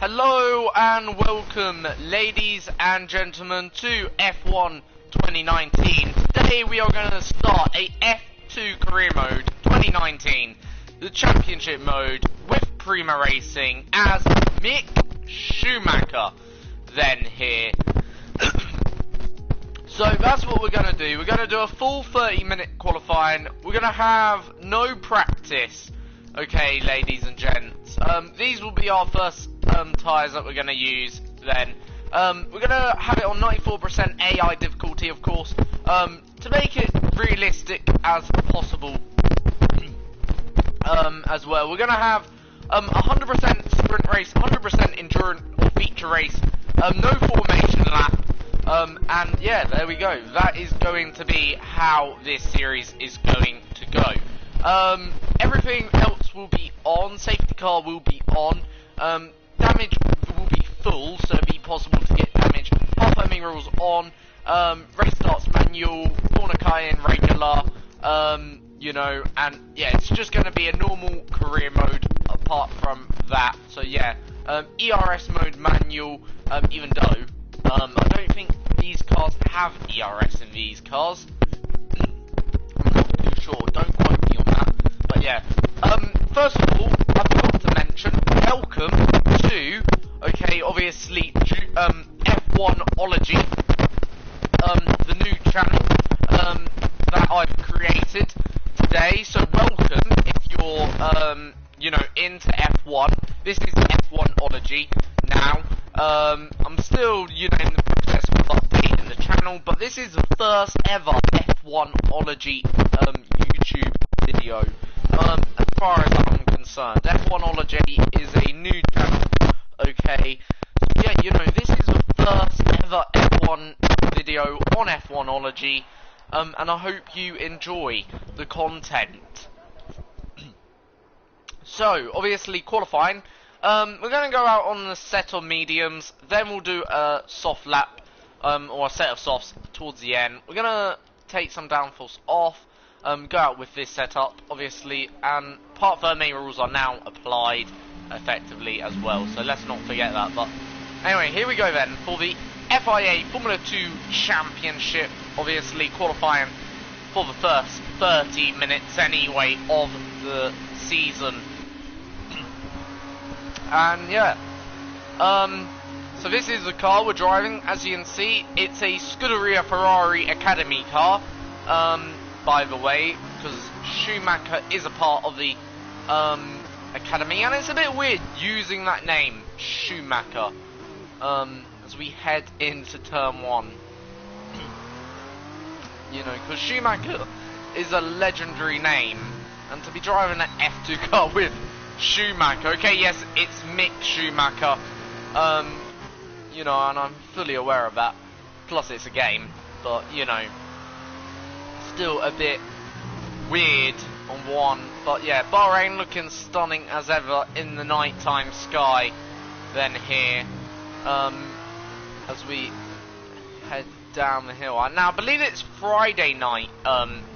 Hello and welcome, ladies and gentlemen, to F1 2019. Today we are going to start a F2 career mode 2019, the championship mode with Prima Racing as Mick Schumacher then here. So that's what we're going to do. We're going to do a full 30-minute qualifying. We're going to have no practice. Okay, ladies and gents. These will be our first tyres that we're going to use then. We're going to have it on 94% AI difficulty, of course, to make it realistic as possible as well. We're going to have 100% sprint race, 100% endurance or feature race, no formation lap. And yeah, there we go. That is going to be how this series is going to go. Everything else will be on. Safety car will be on. Damage will be full, so it'll be possible to get damage. Half homing rules on. Restarts manual. Corner cayenne regular. You know, and yeah, it's just going to be a normal career mode apart from that. So yeah, ERS mode manual. Even though I don't think these cars have ERS in these cars. I'm not too sure. Don't quote me on that. But yeah. First of all, I forgot to mention, welcome to, okay, obviously, F1ology, the new channel, that I've created today. So welcome if you're, you know, into F1. This is F1ology now. I'm still, you know, in the process of updating the channel, but this is the first ever F1ology, YouTube video. As far as I'm concerned, F1ology is a new channel, okay, so yeah, you know, this is the first ever F1 video on F1ology, and I hope you enjoy the content. So, obviously, qualifying, we're going to go out on the set of mediums, then we'll do a soft lap, or a set of softs towards the end. We're going to take some downforce off, go out with this setup, obviously, and part of the main rules are now applied effectively as well, so let's not forget that. But anyway, here we go then for the FIA Formula 2 Championship, obviously qualifying for the first 30 minutes anyway of the season. And yeah, so this is the car we're driving. As you can see, it's a Scuderia Ferrari Academy car, by the way, because Schumacher is a part of the Academy, and it's a bit weird using that name, Schumacher, as we head into Turn 1. You know, because Schumacher is a legendary name, and to be driving an F2 car with Schumacher, okay, yes, it's Mick Schumacher, you know, and I'm fully aware of that, plus it's a game, but, you know, still a bit weird on one. But yeah, Bahrain looking stunning as ever in the nighttime sky then here, as we head down the hill. Now I believe it's Friday night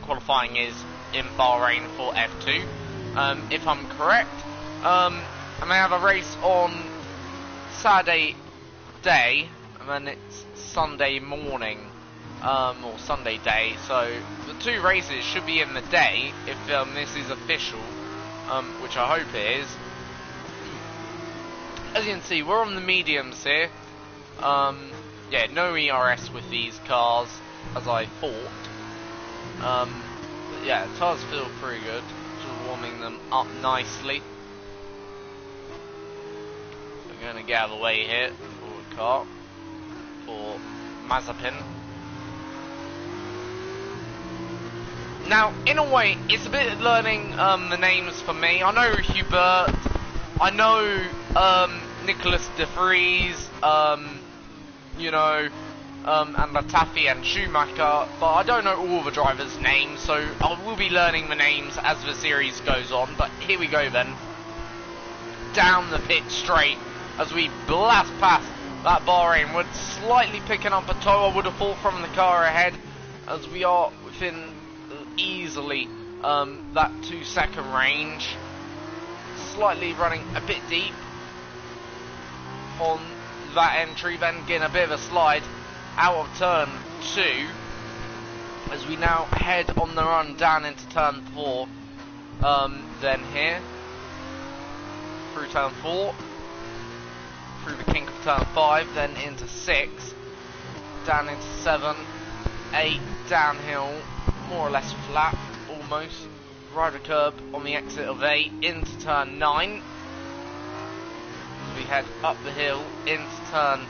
qualifying is in Bahrain for F2, if I'm correct, and they have a race on Saturday day and then it's Sunday morning, or Sunday day, so the two races should be in the day if this is official, which I hope it is. As you can see, we're on the mediums here. Yeah, no ERS with these cars, as I thought. But yeah, tires feel pretty good, just warming them up nicely. So we're going to get out of the way here, forward car, for Mazepin. Now, in a way, it's a bit learning the names for me. I know Hubert, I know Nicholas de Vries, you know, and Latifi and Schumacher, but I don't know all the drivers' names, so I will be learning the names as the series goes on. But here we go then, down the pit straight, as we blast past that Bahrain. We're slightly picking up a tow, I would have thought, from the car ahead, as we are within easily that 2-second range, slightly running a bit deep, on that entry, then getting a bit of a slide out of turn 2 as we now head on the run down into turn 4. Then here through turn 4, through the kink of turn 5, then into 6, down into 7, 8, downhill, more or less flat, almost, ride a curb on the exit of 8, into turn 9, as we head up the hill, into turn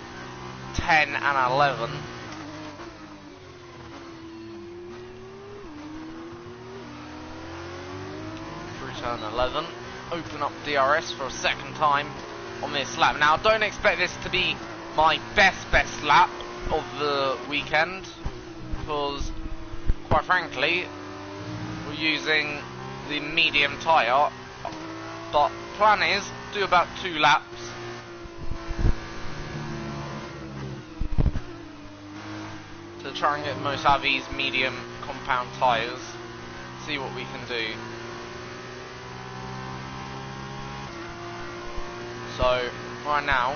10 and 11. Through turn 11, open up DRS for a second time on this lap. Now, don't expect this to be my best lap of the weekend, because quite frankly we're using the medium tyre, but plan is do about 2 laps to try and get the most out of these medium compound tyres, see what we can do. So right now,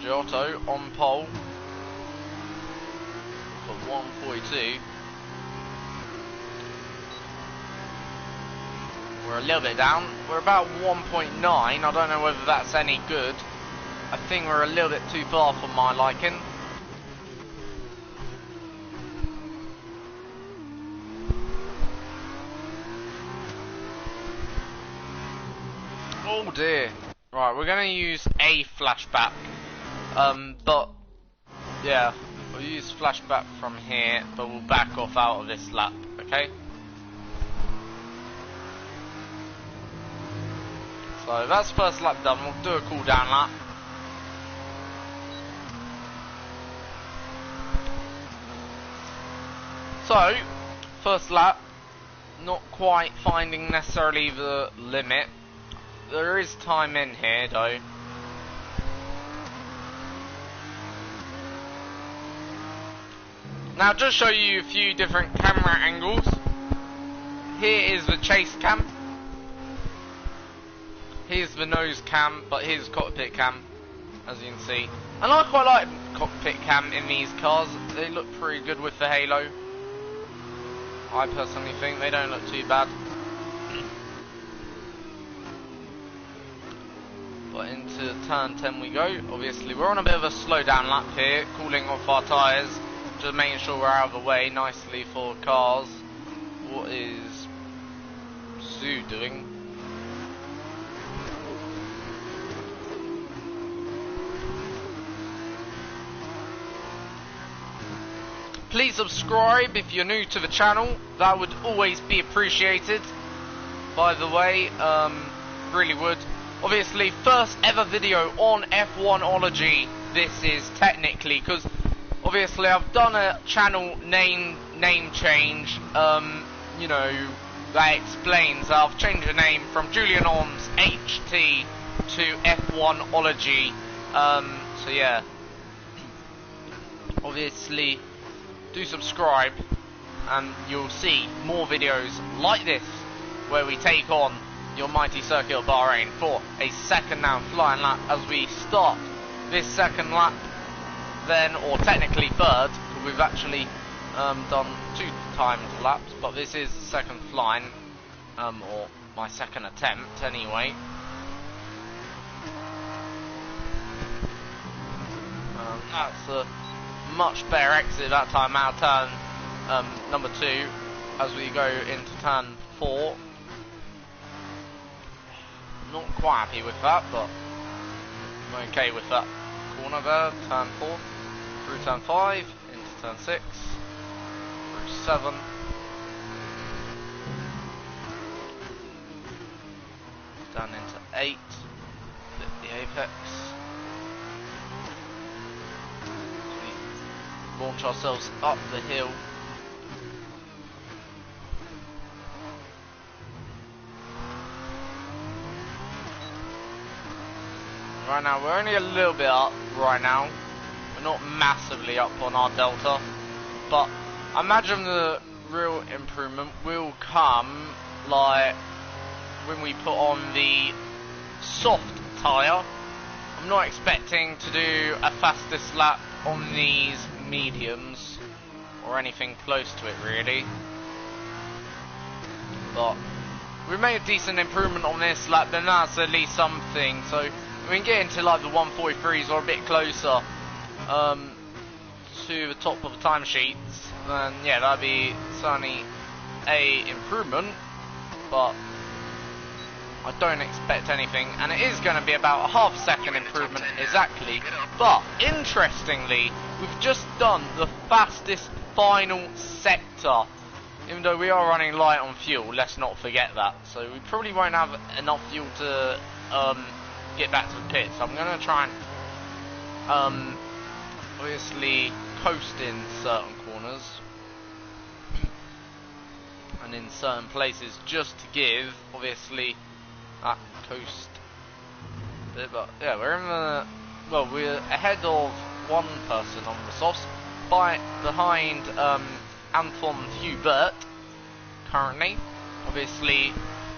Giotto on pole for 142. We're a little bit down. We're about 1.9. I don't know whether that's any good. I think we're a little bit too far for my liking. Oh dear. Right, we're going to use a flashback. But yeah, we'll use flashback from here, but we'll back off out of this lap, okay? So that's first lap done. We'll do a cool down lap. So first lap, not quite finding necessarily the limit. There is time in here though. Now just show you a few different camera angles. Here is the chase cam. Here's the nose cam, but here's cockpit cam, as you can see. And I quite like cockpit cam in these cars. They look pretty good with the halo. I personally think they don't look too bad. But into turn 10 we go. Obviously we're on a bit of a slow down lap here, cooling off our tyres, just making sure we're out of the way nicely for cars. What is Sue doing? Please subscribe if you're new to the channel. That would always be appreciated, by the way. Really would. Obviously, first ever video on F1ology this is technically, because obviously I've done a channel name change, you know, that explains I've changed the name from Julian Orms HT to F1ology. So yeah, obviously do subscribe and you'll see more videos like this where we take on your mighty circuit of Bahrain for a second now flying lap as we start this second lap, then, or technically third, because we've actually done 2 timed laps, but this is the second flying, or my second attempt anyway. That's a much better exit that time out of turn number 2 as we go into turn 4. Not quite happy with that, but I'm okay with that corner there. Turn 4, through turn 5, into turn 6, through 7, down into 8, hit the apex. We launch ourselves up the hill. Right now, we're only a little bit up right now. We're not massively up on our delta, but I imagine the real improvement will come like when we put on the soft tyre I'm not expecting to do a fastest lap on these mediums or anything close to it really, but we made a decent improvement on this lap, then that's at least something. So if we can get into like the 143s or a bit closer to the top of the timesheets, then yeah, that'd be certainly a improvement, but I don't expect anything, and it is going to be about a half second improvement exactly. But interestingly, we've just done the fastest final sector, even though we are running light on fuel. Let's not forget that. So we probably won't have enough fuel to get back to the pits. So I'm going to try and obviously coast in certain corners and in certain places, just to give obviously that coast bit. But yeah, we're in the, well, we're ahead of one person on the softs, behind Anton Hubert currently. Obviously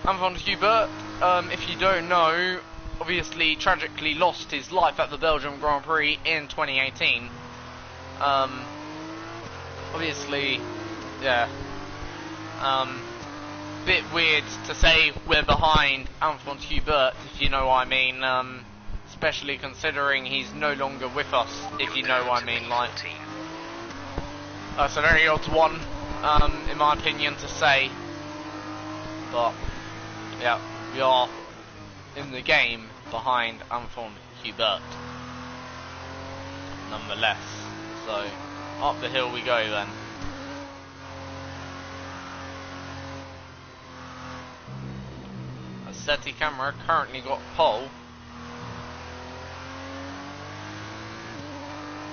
Anton Hubert, if you don't know, obviously tragically lost his life at the Belgium Grand Prix in 2018. Obviously, yeah, bit weird to say we're behind Anton Hubert, if you know what I mean, especially considering he's no longer with us, if you know what I mean. Like, that's a very odd one, in my opinion, to say, but yeah, we are in the game behind Anton Hubert nonetheless. So up the hill we go then. SETI camera currently got pole,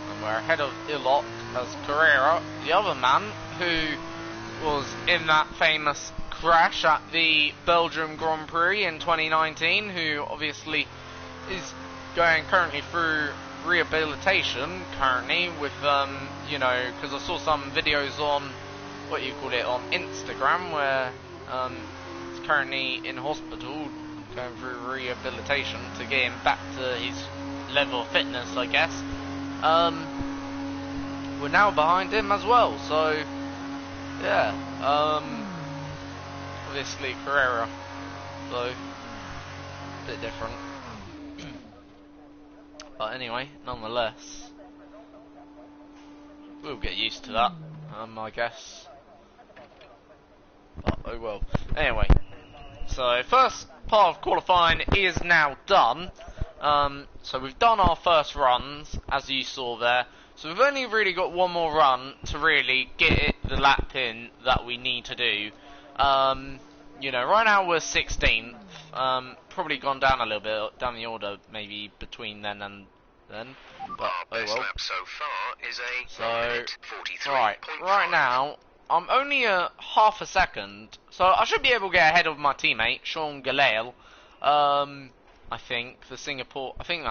and we're ahead of Ilot as Carrera, the other man who was in that famous crash at the Belgium Grand Prix in 2019, who obviously is going currently through rehabilitation currently with you know, because I saw some videos on what you call it on Instagram where he's currently in hospital going through rehabilitation to get him back to his level of fitness, I guess. We're now behind him as well, so yeah, obviously Carrera, so a bit different. But anyway, nonetheless, we'll get used to that, I guess. But, oh well. Anyway, so first part of qualifying is now done. So we've done our first runs, as you saw there. So we've only really got one more run to really get the lap in that we need to do. You know, right now we're 16th. Probably gone down a little bit down the order, maybe between then and then. But oh well. Lap so far is a Right now I'm only a half a second, so I should be able to get ahead of my teammate Sean Galale. I think the Singapore. I think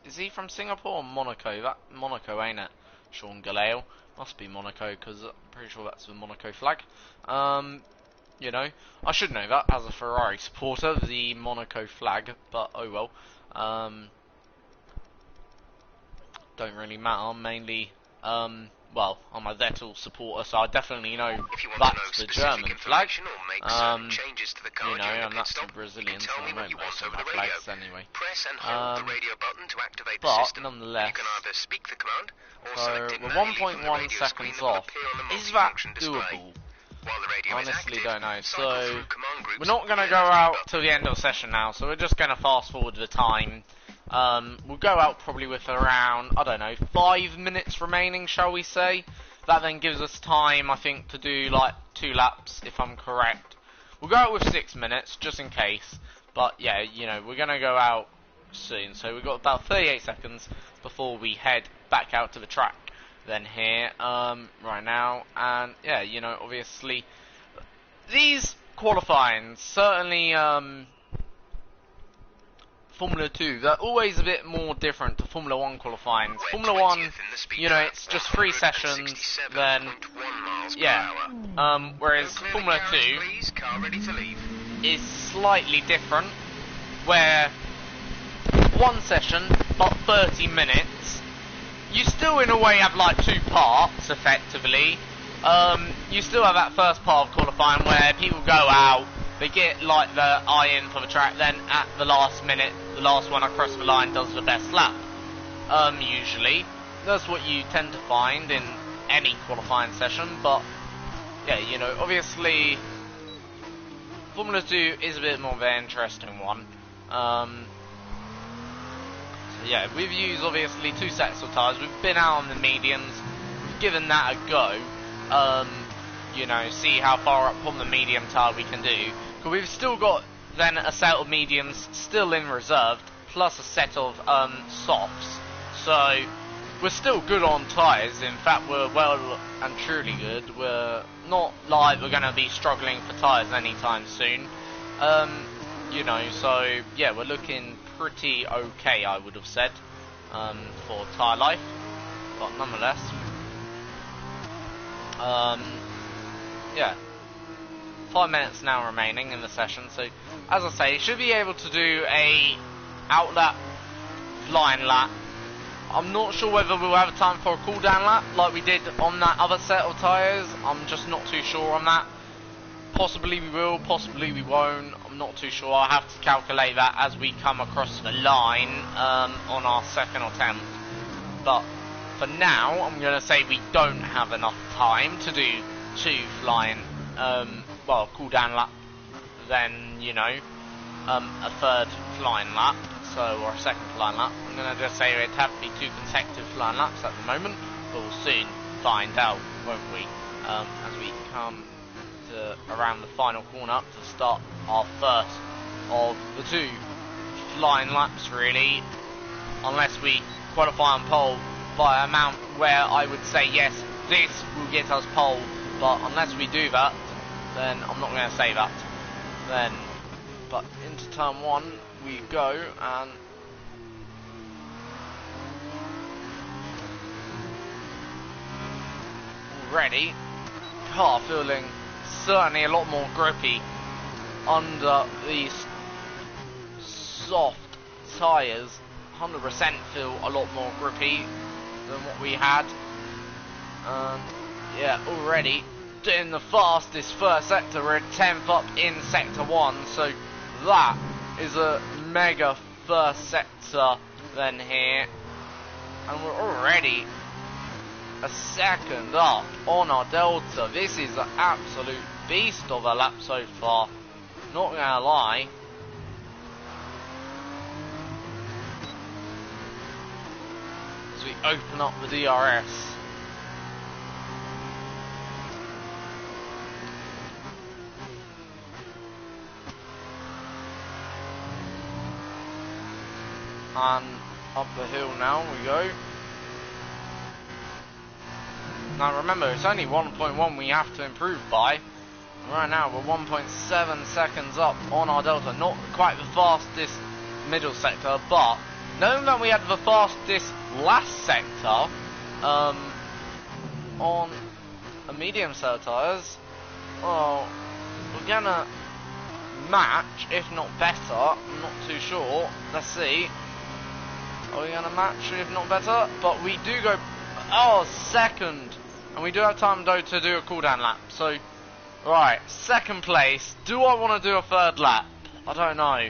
is he from Singapore or Monaco? That Monaco, ain't it? Sean Galale must be Monaco, because I'm pretty sure that's the Monaco flag. You know, I should know that as a Ferrari supporter, the Monaco flag, but oh well. Don't really matter, mainly, well, I'm a Vettel supporter, so I definitely know that's the German flag. changes to the car you know, and that's the Brazilian, so I don't know some flags anyway. Press and hold the radio button to activate the But, system. nonetheless, You can either speak the command or so select it we're manually from the 1.1 radio seconds screen that will off. appear on the Is that multifunction display. doable? While the radio is Honestly, active, don't know. cycle So through command groups we're not going to with go the energy out button. till the end of the session now, so we're just going to fast forward the time. We'll go out probably with around, I don't know, 5 minutes remaining, shall we say. That then gives us time, I think, to do like 2 laps, if I'm correct. We'll go out with 6 minutes, just in case. But yeah, you know, we're going to go out soon. So we've got about 38 seconds before we head back out to the track then here, right now. And yeah, you know, obviously, these qualifying, certainly, Formula 2, they're always a bit more different to Formula 1 qualifying. Formula 1, you know, it's just 3 sessions, then, yeah, whereas Formula 2 is slightly different, where one session, but 30 minutes. You still in a way have like two parts, effectively. You still have that first part of qualifying where people go out, they get like the eye in for the track, then at the last minute, the last one across the line does the best lap. Usually. That's what you tend to find in any qualifying session, but yeah, you know, obviously Formula 2 is a bit more of an interesting one. So yeah, we've used obviously two sets of tyres. We've been out on the mediums, we've given that a go. You know, see how far up on the medium tyre we can do. Because we've still got then a set of mediums still in reserve, plus a set of softs. So we're still good on tyres. In fact, we're well and truly good. We're not like we're going to be struggling for tyres anytime soon. You know, so yeah, we're looking pretty okay, I would have said, for tyre life. But nonetheless, yeah, 5 minutes now remaining in the session. So as I say, should be able to do a outlap, flying lap. I'm not sure whether we'll have time for a cool down lap like we did on that other set of tyres. I'm just not too sure on that. Possibly we will, possibly we won't. I'm not too sure. I'll have to calculate that as we come across the line on our second attempt. But for now, I'm going to say we don't have enough time to do two flying, well, cool down lap, then, you know, a third flying lap. Or a second flying lap. I'm going to just say it'd have to be two consecutive flying laps at the moment, but we'll soon find out, won't we? As we come to around the final corner to start our first of the two flying laps, really. Unless we qualify on pole by an amount where I would say yes, this will get us pole, but unless we do that, then I'm not going to say that. Then, but into turn one we go, and already car feeling certainly a lot more grippy under these soft tyres. 100% feel a lot more grippy than what we had. Yeah, already doing the fastest first sector. We're 10th up in sector 1, so that is a mega first sector then here, and we're already a second up on our delta. This is an absolute beast of a lap so far, not gonna lie. As we open up the DRS. And up the hill now we go. Now remember, it's only 1.1 we have to improve by. Right now we're 1.7 seconds up on our delta. Not quite the fastest middle sector, but knowing that we had the fastest last sector on a medium set of tyres, well, we're gonna match, if not better. I'm not too sure. Let's see. Are we going to match, if not better? But we do go, second. And we do have time, though, to do a cooldown lap. So, right, second place. Do I want to do a third lap? I don't know.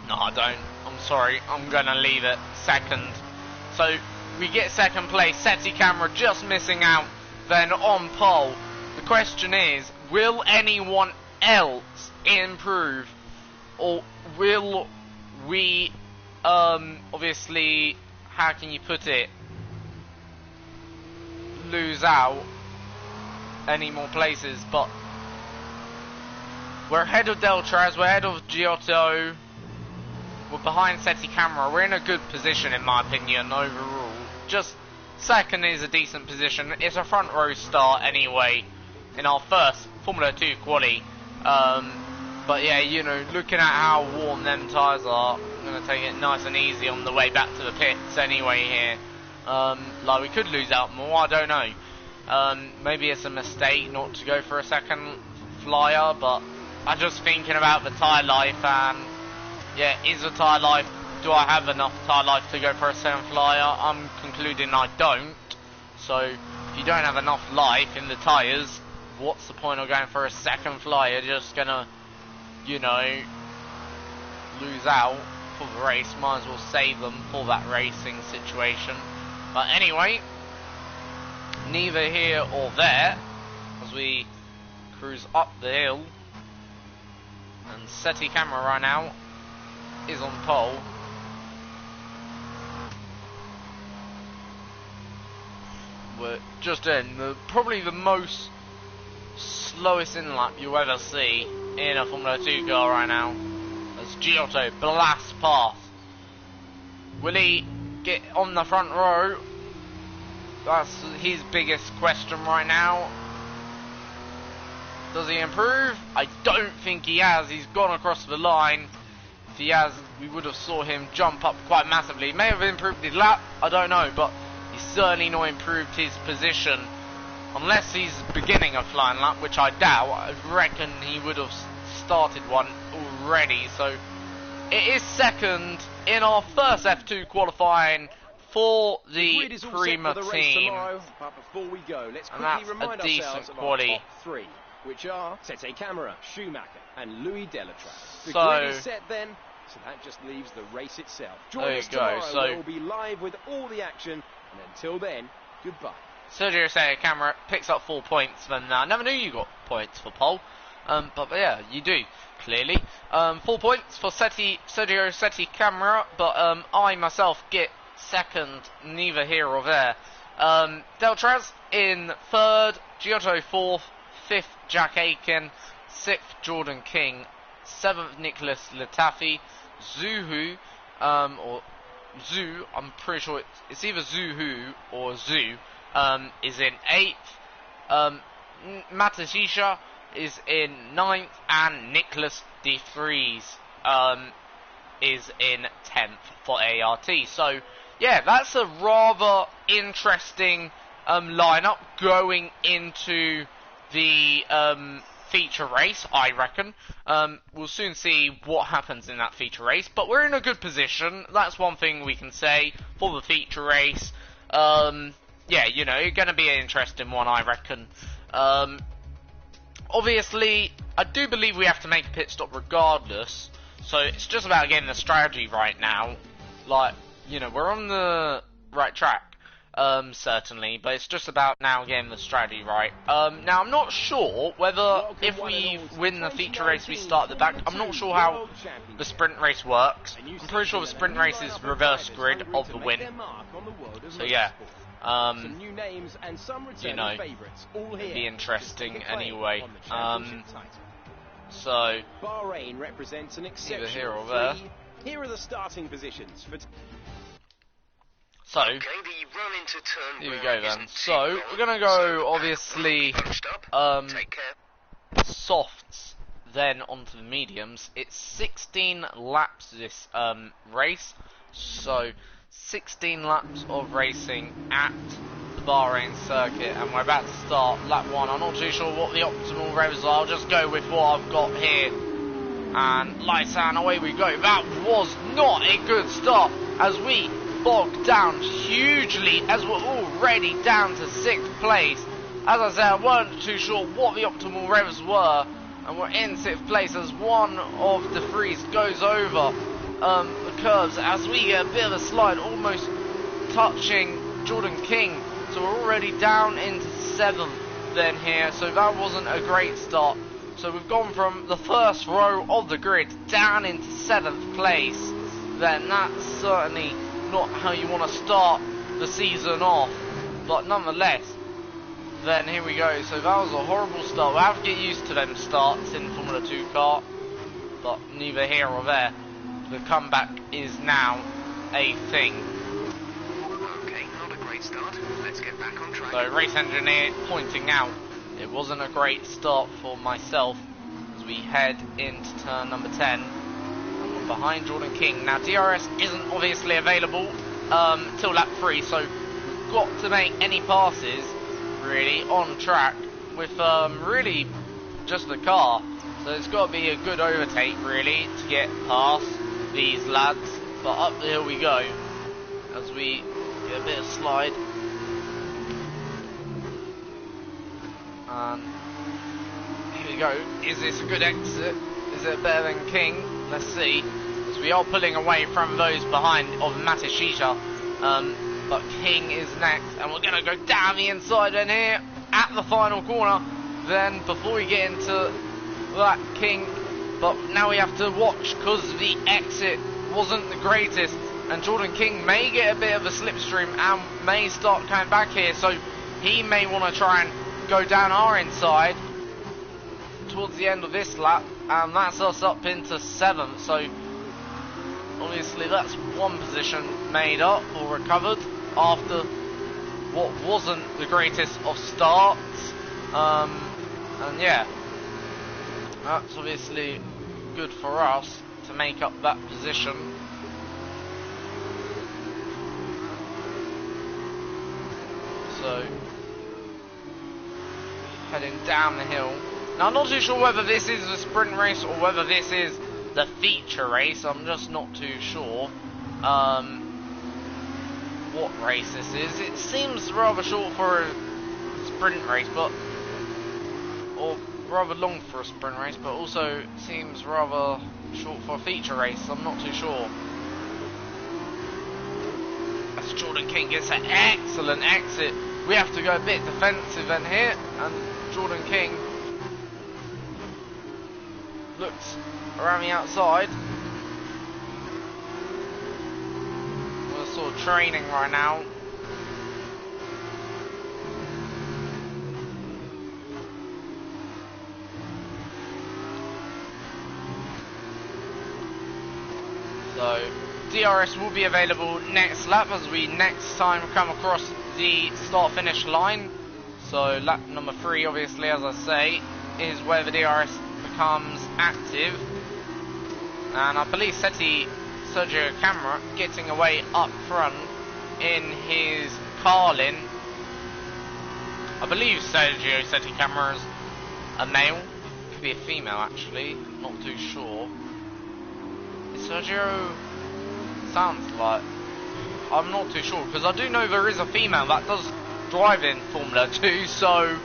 No, I don't. I'm sorry. I'm going to leave it second. So, we get second place. SETI camera just missing out. Then on pole. The question is, will anyone else improve? Or will we, obviously, how can you put it, lose out any more places? But we're ahead of Deltraz, we're ahead of Giotto, we're behind SETI camera. We're in a good position, in my opinion, overall. Just second is a decent position. It's a front row start anyway in our first Formula 2 quali. But yeah, you know, looking at how warm them tyres are, I'm going to take it nice and easy on the way back to the pits anyway here. Like, we could lose out more, I don't know. Maybe it's a mistake not to go for a second flyer, but I'm just thinking about the tyre life, and Yeah, is a tyre life. Do I have enough tyre life to go for a 7th flyer? I'm concluding I don't. So, if you don't have enough life in the tyres, what's the point of going for a 2nd flyer? You're just gonna, you know, lose out for the race. Might as well save them for that racing situation. But anyway, neither here or there, as we cruise up the hill. And SETI camera right now is on pole. We're just in probably the most slowest in lap you'll ever see in a Formula 2 car right now, as Giotto blasts past. Will he get on the front row? That's his biggest question right now. Does he improve? I don't think he has. He's gone across the line. If he has, we would have saw him jump up quite massively. He may have improved his lap, I don't know, but he's certainly not improved his position. Unless he's beginning a flying lap, which I doubt. I reckon he would have started one already. So it is second in our first F2 qualifying for the Prima team. But before we go, let's and quickly that's remind a decent ourselves of our quali. top three, which are SETI Camera, Schumacher and Louis Delatraz. The So- grid is set then, so that just leaves the race itself. Join There us you go, tomorrow so- where we'll be live with all the action, and until then, goodbye. Sergio SETI camera picks up 4 points. Then I never knew you got points for pole, but yeah, you do clearly. 4 points for Sergio SETI camera, but I myself get second. Neither here or there. Delatraz in third, Giotto fourth, fifth Jack Aiken, sixth Jordan King, seventh Nicholas Latifi, Zuhu or Zoo, I'm pretty sure it's either Zuhu or Zoo, is in 8th, Matasisha is in 9th, and Nicholas De Vries is in 10th for ART. So, yeah, that's a rather interesting lineup going into the feature race, I reckon. We'll soon see what happens in that feature race, but we're in a good position. That's one thing we can say for the feature race. Yeah, you know, it's going to be an interesting one, I reckon. Obviously, I do believe we have to make a pit stop regardless, so it's just about getting the strategy right now. Like, you know, we're on the right track, certainly, but it's just about now getting the strategy right. Now, I'm not sure whether if we win the feature race we start at the back. I'm not sure how the sprint race works. I'm pretty sure the sprint race is reverse grid of the win. So yeah, new names and some you know, favorites, all here it'd be interesting anyway. So Bahrain represents an exceptional here or there. Here are the starting positions for So, Okay, the run into turn here we one go then. isn't So, too we're long, gonna go, so obviously, bunched up. Take care. softs, then onto the mediums. It's 16 laps this race, so 16 laps of racing at the Bahrain circuit, and we're about to start lap 1. I'm not too sure what the optimal revs are. I'll just go with what I've got here, and lights out, and away we go. That was not a good start, as we bogged down hugely, as we're already down to 6th place. As I said, I weren't too sure what the optimal revs were, and we're in 6th place as one of De Vries goes over the curves, as we get a bit of a slide, almost touching Jordan King. So we're already down into 7th then here, so that wasn't a great start. So we've gone from the first row of the grid down into 7th place. Then that's certainly not how you want to start the season off, but nonetheless, then here we go. So that was a horrible start. We'll have to get used to them starts in Formula 2 car, but neither here or there. The comeback is now a thing. Okay, not a great start. Let's get back on track. So race engineer pointing out it wasn't a great start for myself as we head into turn number 10. Behind Jordan King. Now DRS isn't obviously available till lap 3, so we've got to make any passes really on track with really just the car. So it's got to be a good overtake really to get past. these lads, but up the hill we go as we get a bit of slide. And here we go. Is this a good exit? Is it better than King? Let's see. As we are pulling away from those behind of Matishisha. But King is next, and we're going to go down the inside and here at the final corner. Then before we get into that King, but now we have to watch because the exit wasn't the greatest, and Jordan King may get a bit of a slipstream and may start coming back here, so he may want to try and go down our inside towards the end of this lap, and that's us up into 7th. So obviously that's one position made up or recovered after what wasn't the greatest of starts. And yeah, that's obviously good for us to make up that position. So heading down the hill. Now I'm not too sure whether this is a sprint race or whether this is the feature race. I'm just not too sure what race this is. It seems rather short for a sprint race, but or rather long for a sprint race, but also seems rather short for a feature race. I'm not too sure. As Jordan King gets an excellent exit, we have to go a bit defensive in here, and Jordan King looks around the outside. We're sort of training right now. So DRS will be available next lap as we next time come across the start finish line. So lap number 3, obviously, as I say, is where the DRS becomes active. And I believe Sergio Camera getting away up front in his Carlin. I believe Sergio Camera is a male, could be a female actually, not too sure. Sergio sounds like, I'm not too sure, because I do know there is a female that does drive in Formula 2, so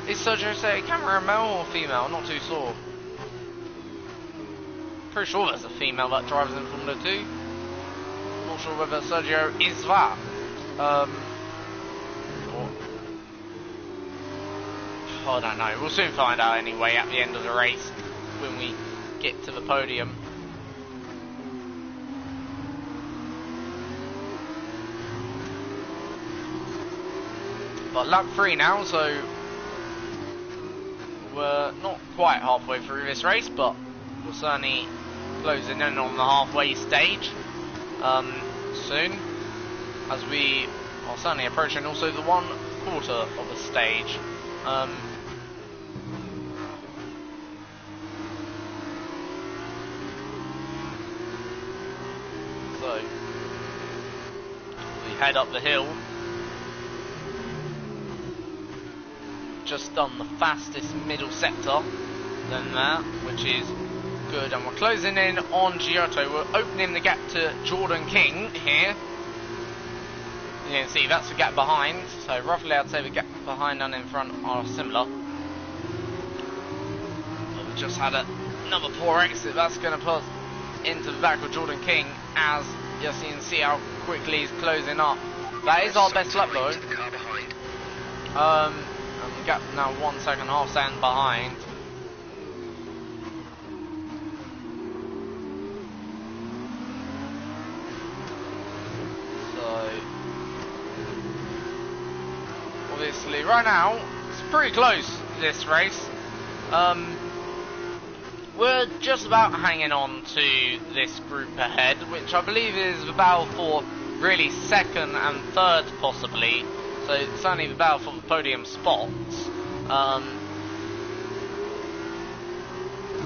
is Sergio Camera male or female? I'm not too sure. Pretty sure there's a female that drives in Formula 2. Not sure whether Sergio is that. I don't know. We'll soon find out anyway at the end of the race when we get to the podium. But lap 3 now, so we're not quite halfway through this race, but we're certainly closing in on the halfway stage soon, as we are certainly approaching also the 1/4 of the stage. So we head up the hill. Just done the fastest middle sector than that, which is good, and we're closing in on Giotto. We're opening the gap to Jordan King here. You can see that's the gap behind, so roughly I'd say the gap behind and in front are similar. But we just had another poor exit. That's going to put us into the back of Jordan King, as you can see how quickly he's closing up. That is our best lap though. And the gap now 1 second, half second behind. So obviously right now it's pretty close, this race. We're just about hanging on to this group ahead, which I believe is the battle for really second and third possibly. So it's certainly the battle for the podium spots.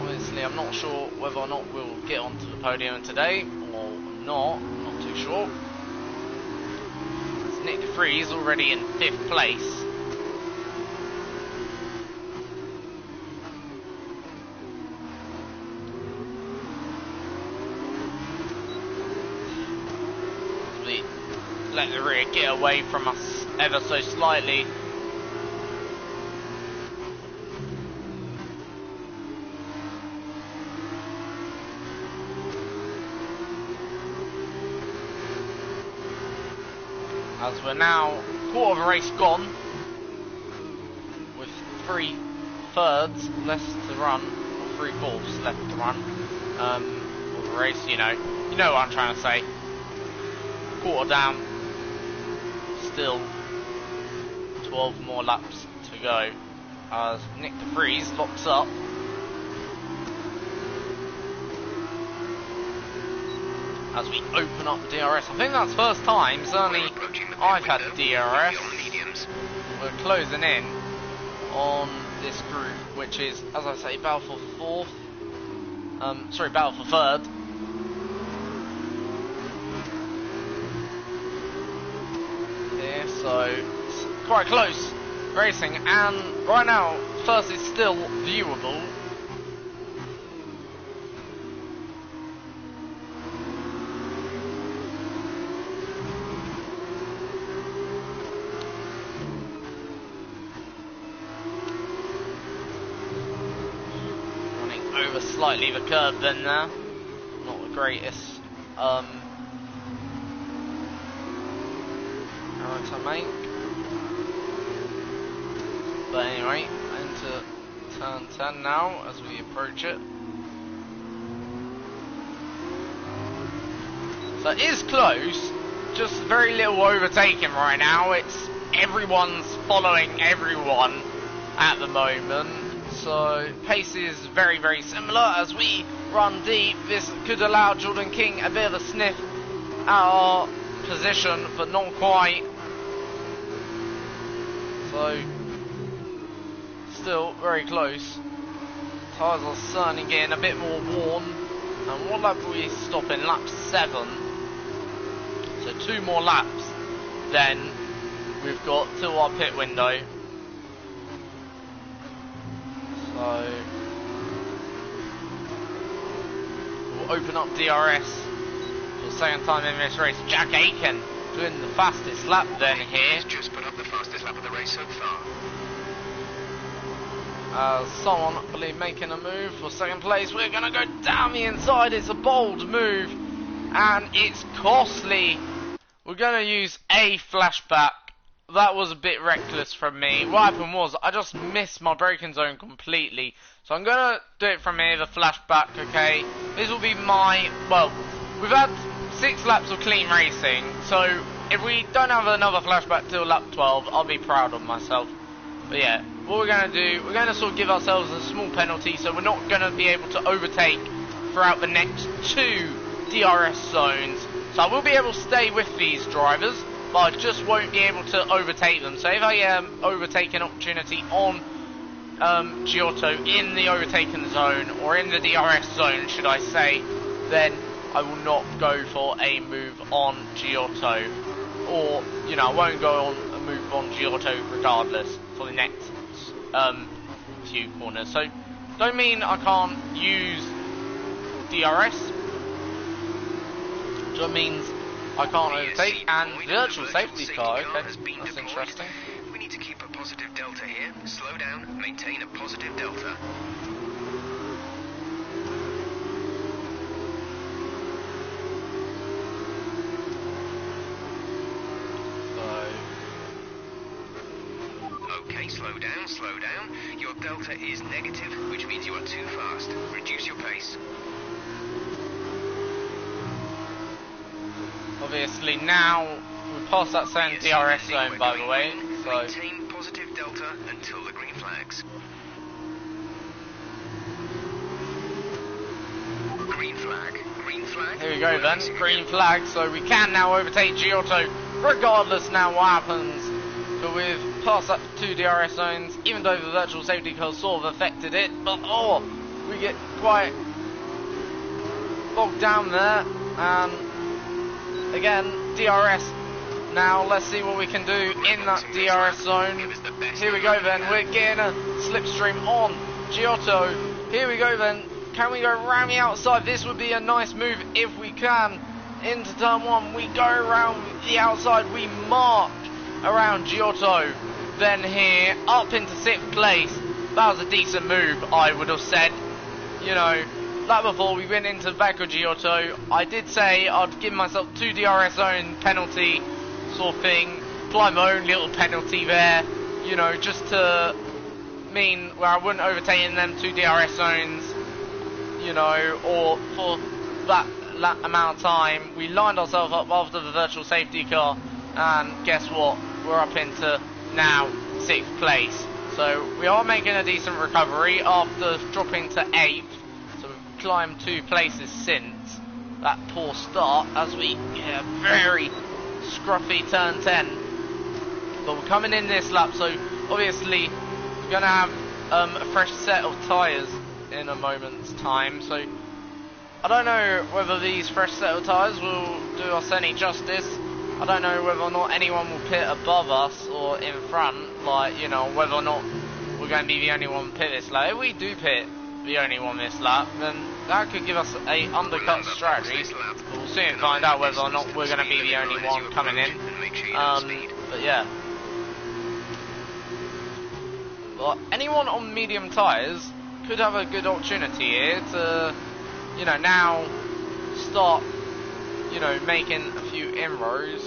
Obviously I'm not sure whether or not we'll get onto the podium today or not. I'm not too sure. It's Nick Freeze already in 5th place. let the rear get away from us ever so slightly. As we're now quarter of a race gone, with 3/3 left to run, or 3/4 left to run, of the race, you know what I'm trying to say. Quarter down, still 12 more laps to go, as Nick de Vries locks up. As we open up DRS, I think that's the first time, certainly I've had DRS. We're closing in on this group, which is, as I say, battle for battle for third. Here, so it's quite close racing, and right now, first is still viewable. Slightly the curve then there, not the greatest arrow to make, but anyway, into turn 10 now as we approach it. So it is close, just very little overtaking right now. It's everyone's following everyone at the moment. So pace is very, very similar as we run deep. This could allow Jordan King a bit of a sniff at our position, but not quite. So still very close. Tyres are certainly getting a bit more worn. And what lap will we stop in? Lap 7. So 2 more laps, then we've got till our pit window. So we'll open up DRS for the second time in this race. Jack Aiken doing the fastest lap then here. He's just put up the fastest lap of the race so far. Someone, I believe, making a move for second place. We're going to go down the inside. It's a bold move, and it's costly. We're going to use a flashback. That was a bit reckless from me. What happened was, I just missed my braking zone completely. So I'm going to do it from here, the flashback, okay? This will be my, well, we've had 6 laps of clean racing. So if we don't have another flashback till lap 12, I'll be proud of myself. But yeah, what we're going to do, we're going to sort of give ourselves a small penalty. So we're not going to be able to overtake throughout the next 2 DRS zones. So I will be able to stay with these drivers, but I just won't be able to overtake them. So if I overtake an opportunity on Giotto in the overtaken zone, or in the DRS zone should I say, then I will not go for a move on Giotto. Or, you know, I won't go on a move on Giotto regardless for the next few corners. So, don't mean I can't use DRS. That means I can't overtake, and virtual safety car, okay, that's interesting. We need to keep a positive delta here. Slow down, maintain a positive delta. Okay, slow down, slow down. Your delta is negative, which means you are too fast. Reduce your pace. Obviously now we passed that same DRS zone, by the way, so maintain positive delta until the green flags. Green flag, green flag. Here we go then, green flag, so we can now overtake Giotto, regardless now what happens. So we've passed that 2 DRS zones, even though the virtual safety car sort of affected it, but oh, we get quite bogged down there, and again, DRS. Now, let's see what we can do in that DRS zone. Here we go then, we're getting a slipstream on Giotto. Here we go then, can we go round the outside? This would be a nice move if we can. into turn 1, we go around the outside, we march around Giotto, then here, up into 6th place. That was a decent move, I would have said. You know, like before, we went into Vecchio Giotto. I did say I'd give myself 2 DRS zone penalty sort of thing, apply my own little penalty there, you know, just to mean where I wouldn't overtake in them 2 DRS zones, you know, or for that amount of time. We lined ourselves up after the virtual safety car, and guess what? We're up into now 6th place. So we are making a decent recovery after dropping to 8th. So we've climbed 2 places since that poor start as we get a very scruffy turn 10. But we're coming in this lap, so obviously we're going to have a fresh set of tyres in a moment's time. So I don't know whether these fresh set of tyres will do us any justice. I don't know whether or not anyone will pit above us or in front, like, you know, whether or not we're going to be the only one pit this lap. If we do pit the only one this lap, then that could give us a undercut strategy. We'll soon find out whether or not we're going to be the only one coming in. But yeah. But anyone on medium tyres could have a good opportunity here to, you know, now start, you know, making a few inroads.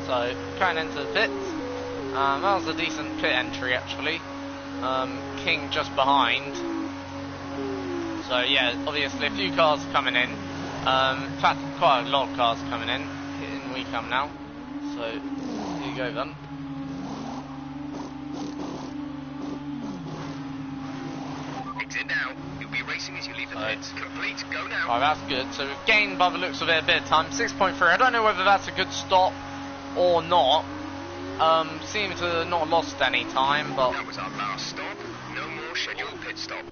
So, going into the pits. That was a decent pit entry actually. King just behind. So yeah, obviously a few cars coming in. In fact, quite a lot of cars coming in. In we come now. So, here you go then. Exit now. You'll be racing as you leave the pits. Complete. Go now. Oh, that's good. So we've gained, by the looks of it, a bit of time. 6.3. I don't know whether that's a good stop or not. Seems to have not lost any time, but that was our last stop. No more scheduled pit stop.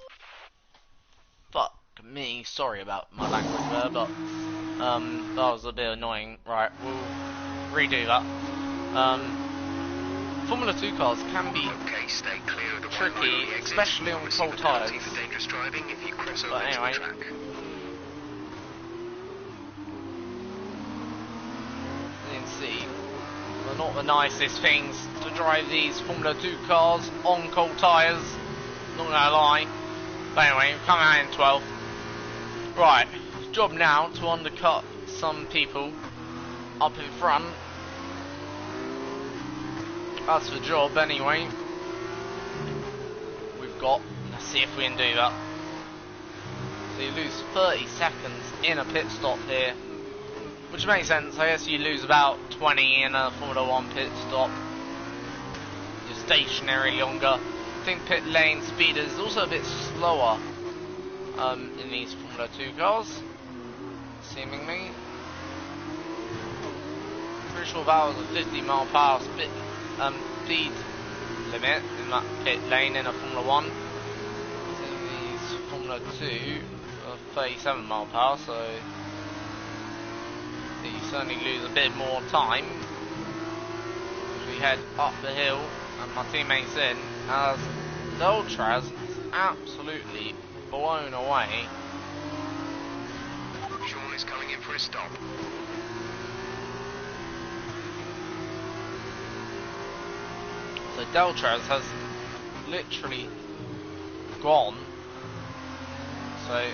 Fuck me. Sorry about my language there, but that was a bit annoying. Right, we'll redo that. Formula 2 cars can be stay clear of the tricky, especially on cold tyres. But anyway, you can see they're not the nicest things to drive these Formula 2 cars on cold tyres, not gonna lie. But anyway, we're coming out in 12th. Right, job now to undercut some people up in front. That's the job anyway. Let's see if we can do that. So you lose 30 seconds in a pit stop here, which makes sense. I guess you lose about 20 in a Formula 1 pit stop. You're stationary longer. I think pit lane speed is also a bit slower in these Formula 2 cars, seemingly. Pretty sure that was a 50 mile per hour speed limit in that pit lane in a Formula 1. In these Formula 2 are 37 mile per hour, so you certainly lose a bit more time as we head up the hill and my teammates in, as Deltraz is absolutely blown away. Sean is coming in for a stop. So Deltraz has literally gone. So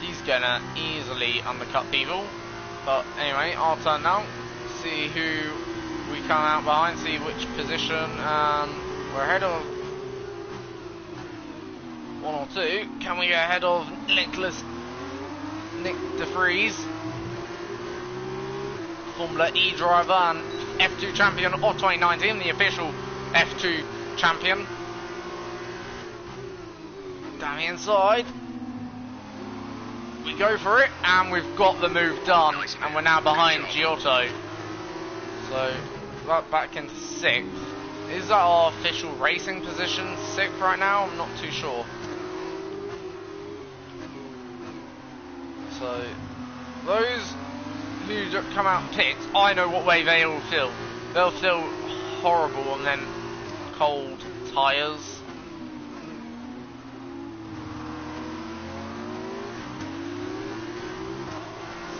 he's gonna easily undercut people. But anyway, our turn now. See who we come out behind, see which position, and we're ahead of 1 or 2. Can we get ahead of Nick de Vries, Formula E driver and F2 champion of 2019, the official F2 champion. Down the inside. We go for it, and we've got the move done, and we're now behind Giotto. So, right back into 6th. Is that our official racing position? 6th right now? I'm not too sure. So, those who come out pits, I know what way they'll feel. They'll feel horrible on them cold tyres.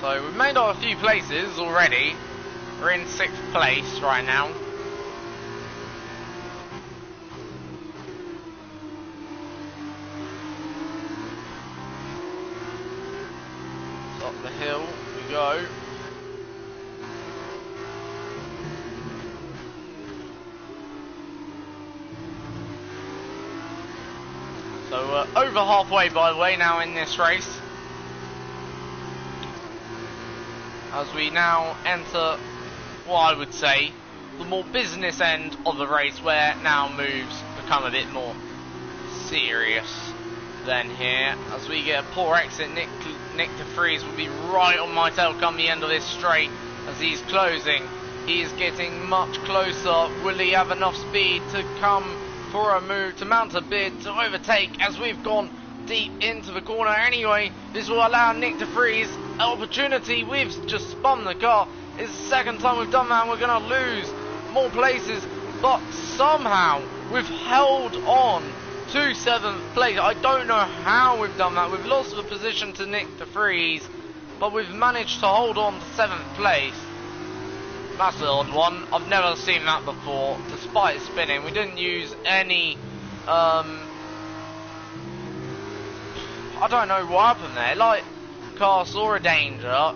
So we've made up a few places already. We're in 6th place right now. So up the hill we go. So we're over halfway, by the way, now in this race. As we now enter what I would say the more business end of the race, where now moves become a bit more serious than here. As we get a poor exit, Nick de Vries will be right on my tail come the end of this straight as he's closing. He is getting much closer. Will he have enough speed to come for a move, to mount a bid, to overtake as we've gone deep into the corner? Anyway, this will allow Nick de Vries an opportunity. We've just spun the car. It's the second time we've done that and we're going to lose more places, but somehow we've held on to 7th place. I don't know how we've done that. We've lost the position to Nick de Vries, but we've managed to hold on to 7th place. That's an odd one. I've never seen that before. Despite spinning, we didn't use any I don't know what happened there. Like, car saw a danger.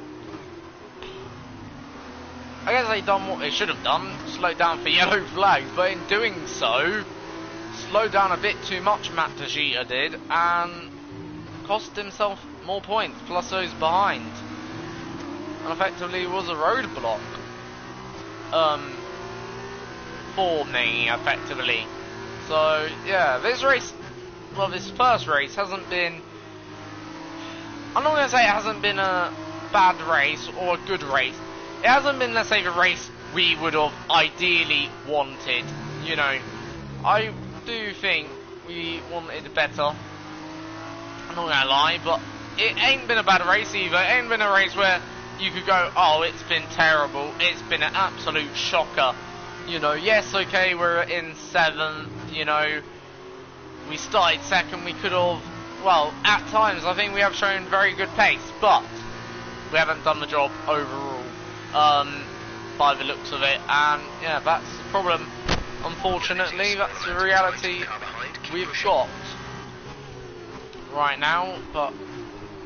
I guess they done what they should have done, slowed down for yellow flags, but in doing so, slowed down a bit too much, Matt Tejita did, and cost himself more points, plus those behind. And effectively was a roadblock for me, effectively. So, yeah, this race, well, this first race hasn't been, I'm not going to say it hasn't been a bad race or a good race. It hasn't been, let's say, the race we would have ideally wanted. You know, I do think we wanted better. I'm not gonna lie, but it ain't been a bad race either. It ain't been a race where you could go, oh, it's been terrible. It's been an absolute shocker. You know, yes, okay, we're in 7th. You know, we started 2nd. We could have, well, at times, I think we have shown very good pace, but we haven't done the job overall. By the looks of it, and yeah, that's the problem. Unfortunately, that's the reality we've got right now, but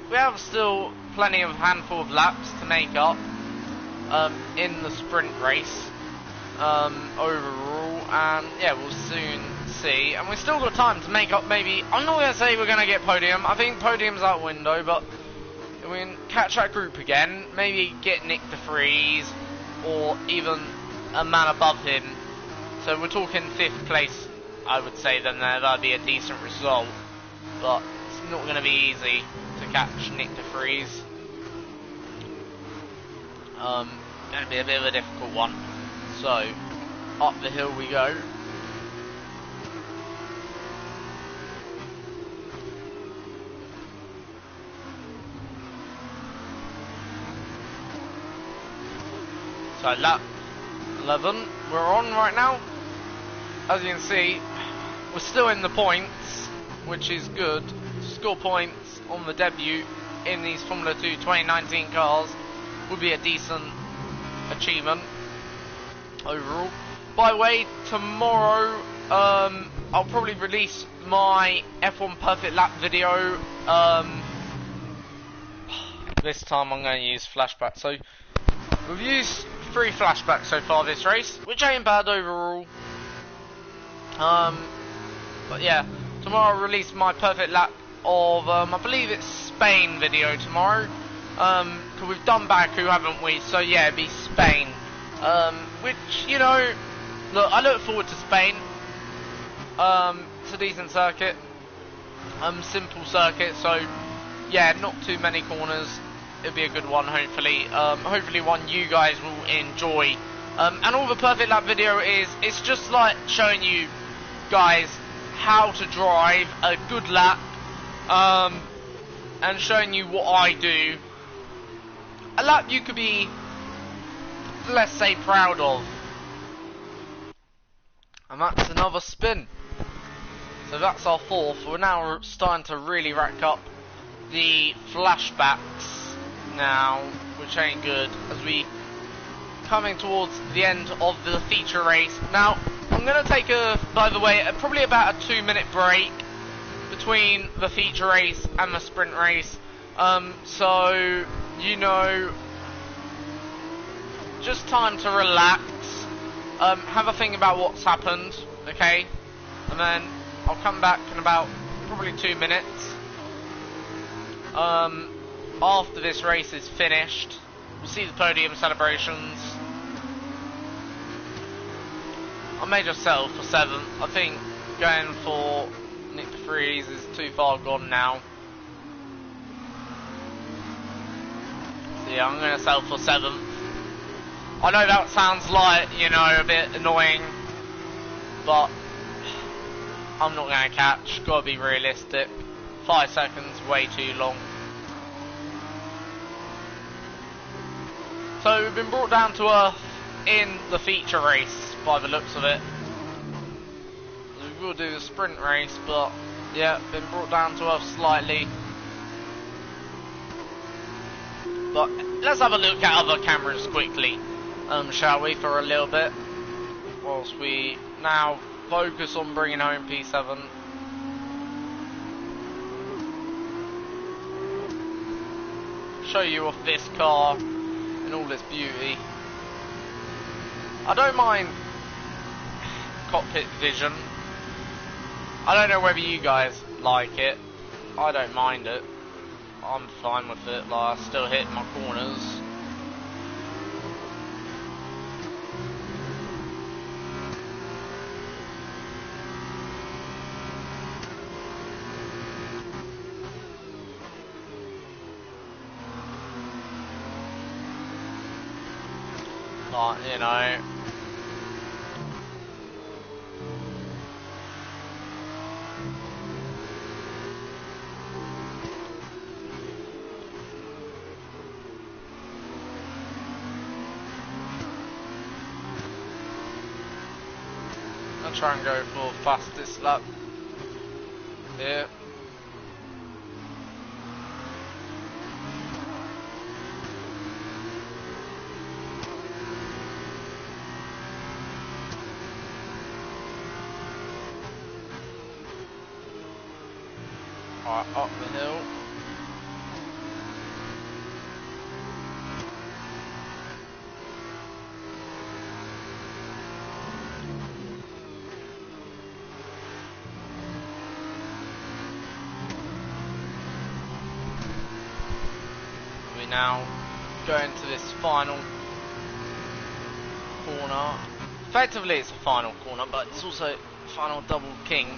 we have still plenty of handful of laps to make up in the sprint race overall, and yeah, we'll soon see. And we've still got time to make up. Maybe, I'm not going to say we're going to get podium. I think podium's out window, but we can catch that group again, maybe get Nick de Vries or even a man above him. So we're talking 5th place, I would say, then that'd be a decent result, but it's not going to be easy to catch Nick de Vries. Going to be a bit of a difficult one. So up the hill we go. So lap 11 we're on right now. As you can see, we're still in the points, which is good. Score points on the debut in these Formula 2 2019 cars would be a decent achievement overall. By the way, tomorrow I'll probably release my F1 Perfect Lap video. This time I'm going to use flashback. So we've used 3 flashbacks so far this race, which ain't bad overall. But yeah, tomorrow I'll release my perfect lap of, I believe it's Spain video tomorrow. Because we've done Baku, haven't we? So yeah, it'd be Spain. Which, you know, look, I look forward to Spain. It's a decent circuit. Simple circuit, so yeah, not too many corners. It'll be a good one, hopefully. Hopefully one you guys will enjoy. And all the perfect lap video is, it's just like showing you guys how to drive a good lap, and showing you what I do. A lap you could be, let's say, proud of. And that's another spin. So that's our 4th. We're now starting to really rack up the flashbacks now which ain't good, as we coming towards the end of the feature race. Now, I'm going to take by the way, probably about a 2-minute break between the feature race and the sprint race. So, you know, just time to relax, have a think about what's happened, okay? And then I'll come back in about probably 2 minutes. After this race is finished, we'll see the podium celebrations. I may just settle for 7th. I think going for Nick de Vries is too far gone now. So yeah, I'm going to settle for 7th. I know that sounds like, you know, a bit annoying, but I'm not going to catch. Got to be realistic. 5 seconds, way too long. So we've been brought down to earth in the feature race, by the looks of it. We will do the sprint race, but yeah, been brought down to earth slightly. But let's have a look at other cameras quickly, shall we, for a little bit, whilst we now focus on bringing home P7. Show you off this car in all its beauty. I don't mind cockpit vision. I don't know whether you guys like it. I don't mind it. I'm fine with it. Like, I still hit my corners. But, you know, I'll try and go for fastest lap here. Alright, up the hill. We now go into this final corner. Effectively it's a final corner, but it's also a final double kink,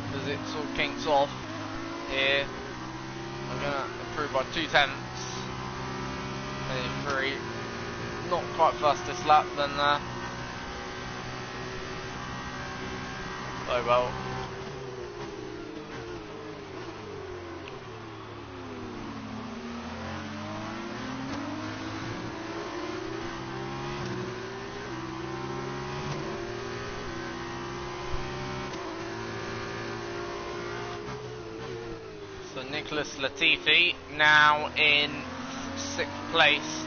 because it sort of kinks off here. I'm gonna improve by 2/10. Maybe 3. Not quite fastest lap then there. Oh well. So Nicholas Latifi now in 6th place.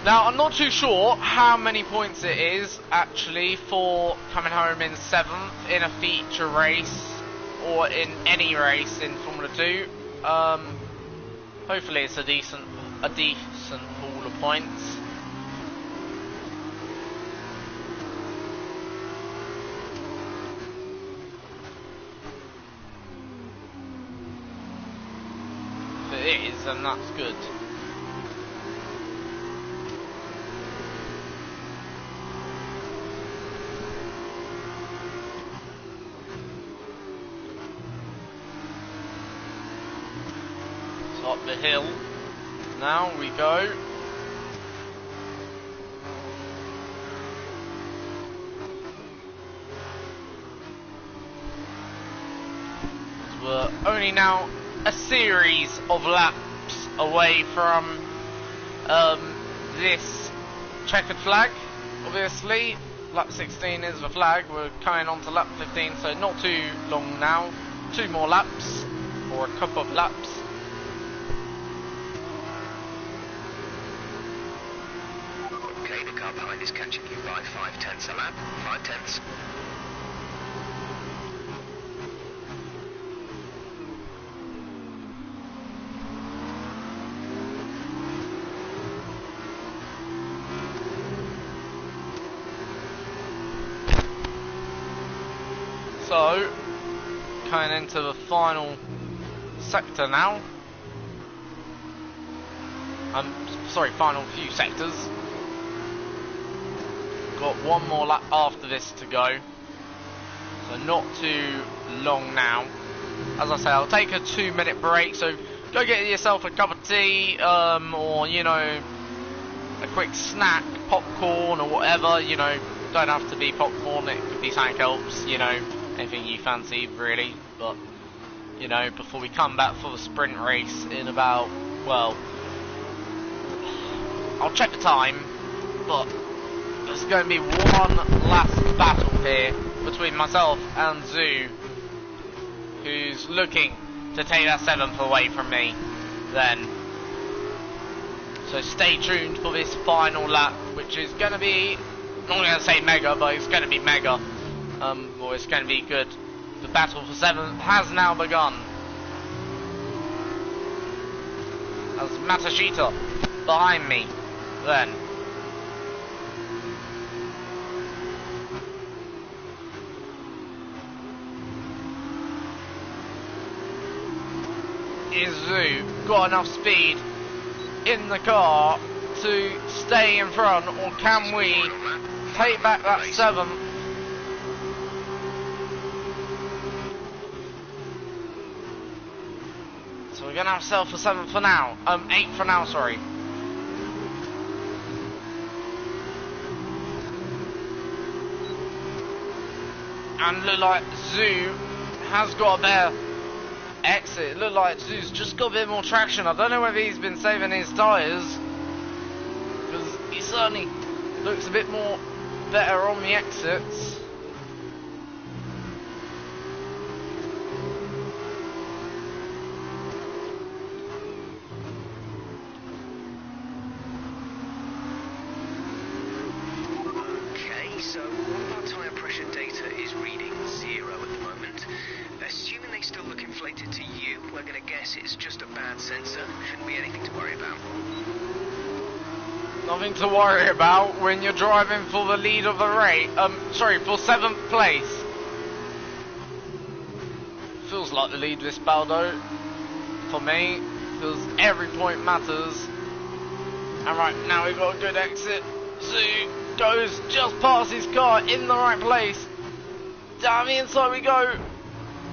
Now I'm not too sure how many points it is actually for coming home in 7th in a feature race or in any race in Formula 2. Hopefully it's a decent pool of points. It is, and that's good. So up the hill now we go. We're only now a series of laps away from this checkered flag, obviously. Lap 16 is the flag. We're coming on to lap 15, so not too long now. 2 more laps, or a couple of laps. is catching you by 5/10 a lap. 5/10. So, coming into the final sector now. Sorry, final few sectors. Got one more lap after this to go, so not too long now. As I say, I'll take a 2-minute break, so go get yourself a cup of tea, or, you know, a quick snack, popcorn or whatever, you know. Don't have to be popcorn, it could be something else, you know, anything you fancy really. But, you know, before we come back for the sprint race in about, well, I'll check the time, but there's going to be one last battle here between myself and Zoo, who's looking to take that 7th away from me then. So stay tuned for this final lap, which is going to be, I'm not going to say mega, but it's going to be mega. Or it's going to be good. The battle for 7th has now begun. As Matashita behind me then. Is Zoo got enough speed in the car to stay in front, or can we take back that 7th? So we're gonna have self for 7th for now. 8th for now, sorry. And look like Zoo has got a better exit. It looked like Zoo's just got a bit more traction. I don't know whether he's been saving his tyres, because he certainly looks a bit more better on the exits. Okay, so all of our tyre pressure data is reading 0 at the moment. Assuming they still look inflated to you, we're going to guess it's just a bad sensor. Shouldn't be anything to worry about. Nothing to worry about when you're driving for the lead of the race. Sorry, for 7th place. Feels like the lead this Baldo for me, because every point matters. And right now we've got a good exit. Zoo goes just past his car in the right place. Down the inside we go.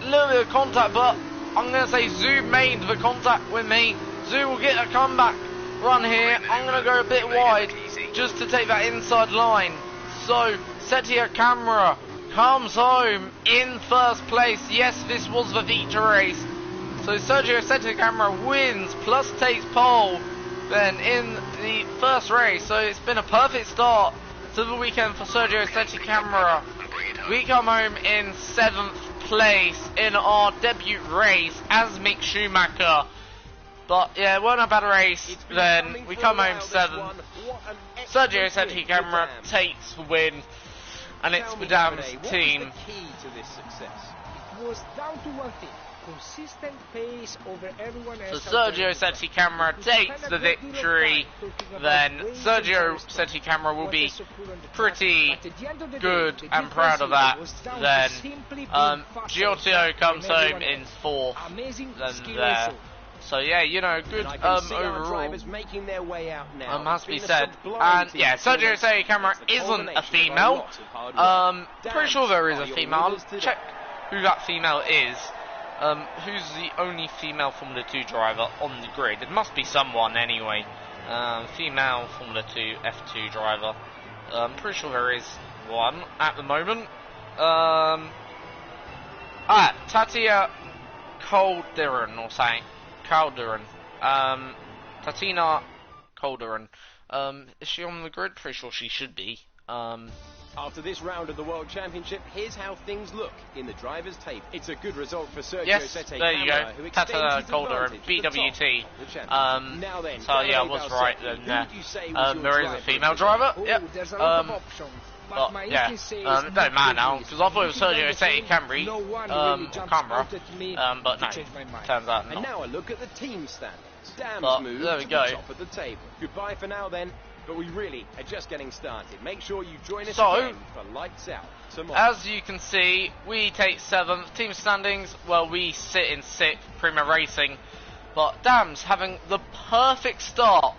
A little bit of contact, but I'm going to say Zoo made the contact with me. Zoo will get a comeback run here. I'm going to go a bit wide just to take that inside line. So Setia Camera comes home in 1st place. Yes, this was the feature race. So Sergio Setia Camera wins plus takes pole then in the 1st race. So it's been a perfect start to the weekend for Sergio Setia Camera. We come home in 7th place in our debut race as Mick Schumacher. But yeah, it wasn't a bad race then. We come home 7th. Sergio Setia Camera takes the win, and it's Madam's team. Was down to one thing: consistent pace over everyone else. So Sergio Setia Camera takes the victory. Then Sergio Setia Camera will be pretty good and proud of that. Then Giotto comes home in 4th. Then there. So yeah, you know, good overall. Has to be said. And yeah, Sergio Setia Camera isn't a female. Pretty sure there is a female. Check who that female is. Who's the only female Formula 2 driver on the grid? It must be someone anyway. Female Formula 2 F2 driver. Pretty sure there is one at the moment. Tatia Calderon or something. Calderon. Tatina Calderon. Is she on the grid? Pretty sure she should be. After this round of the World Championship, here's how things look in the driver's table. It's a good result for Sergio Yes, Sette there you Camara, go. who extends Tata his Golder and advantage to the top BWT. of the championship. Now then, So yeah, I was right then. who do you say was your There is a driver female today? driver. Oh, Yep. there's a lot of options. But my Yeah. instinct says It don't not matter to now risk. because I thought it was Looking Sergio down the Sette field, Camry. no one really jumps Camera. out at me But to no, change my mind. turns out And not. now a look at the team standings. Dam's But moved there we to go. the top of the table. Goodbye for now then, but we really are just getting started. Make sure you join us So, again for Lights Out tomorrow. As you can see, we take 7th. Team standings, well, we sit in 6th, Prima Racing. But Dam's having the perfect start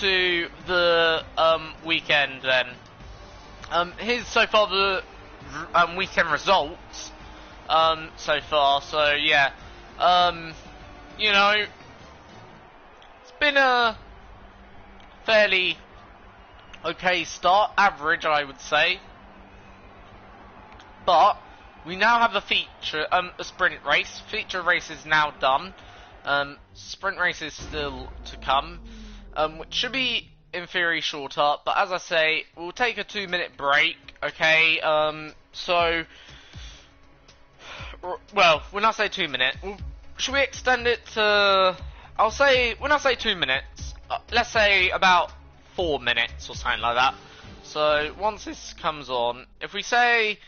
to the weekend then. Here's so far the weekend results so far. So yeah, you know, it's been a fairly okay start, average I would say. But we now have a sprint race. Feature race is now done. Sprint race is still to come, which should be in theory shorter. But as I say, we'll take a 2-minute break. Okay. Well, when I say 2 minutes, should we extend it to? I'll say when I say 2 minutes, let's say about 4 minutes or something like that. So once this comes on, if we say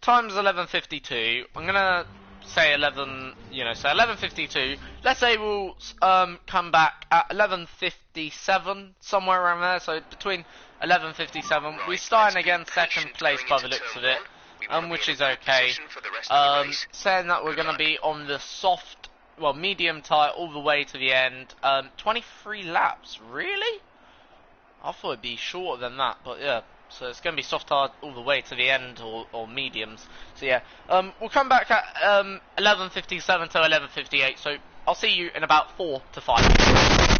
time's 11:52, I'm gonna say 11. So 11:52. Let's say we'll come back at 11:57, somewhere around there. So between 11:57, we start again second place by the looks of it, which is okay. Saying that we're gonna be on the soft, well, medium tire all the way to the end. 23 laps, really? I thought it'd be shorter than that, but yeah. So it's going to be soft tire all the way to the end, or mediums. So yeah, we'll come back at 11:57 to 11:58. So I'll see you in about 4 to 5 minutes.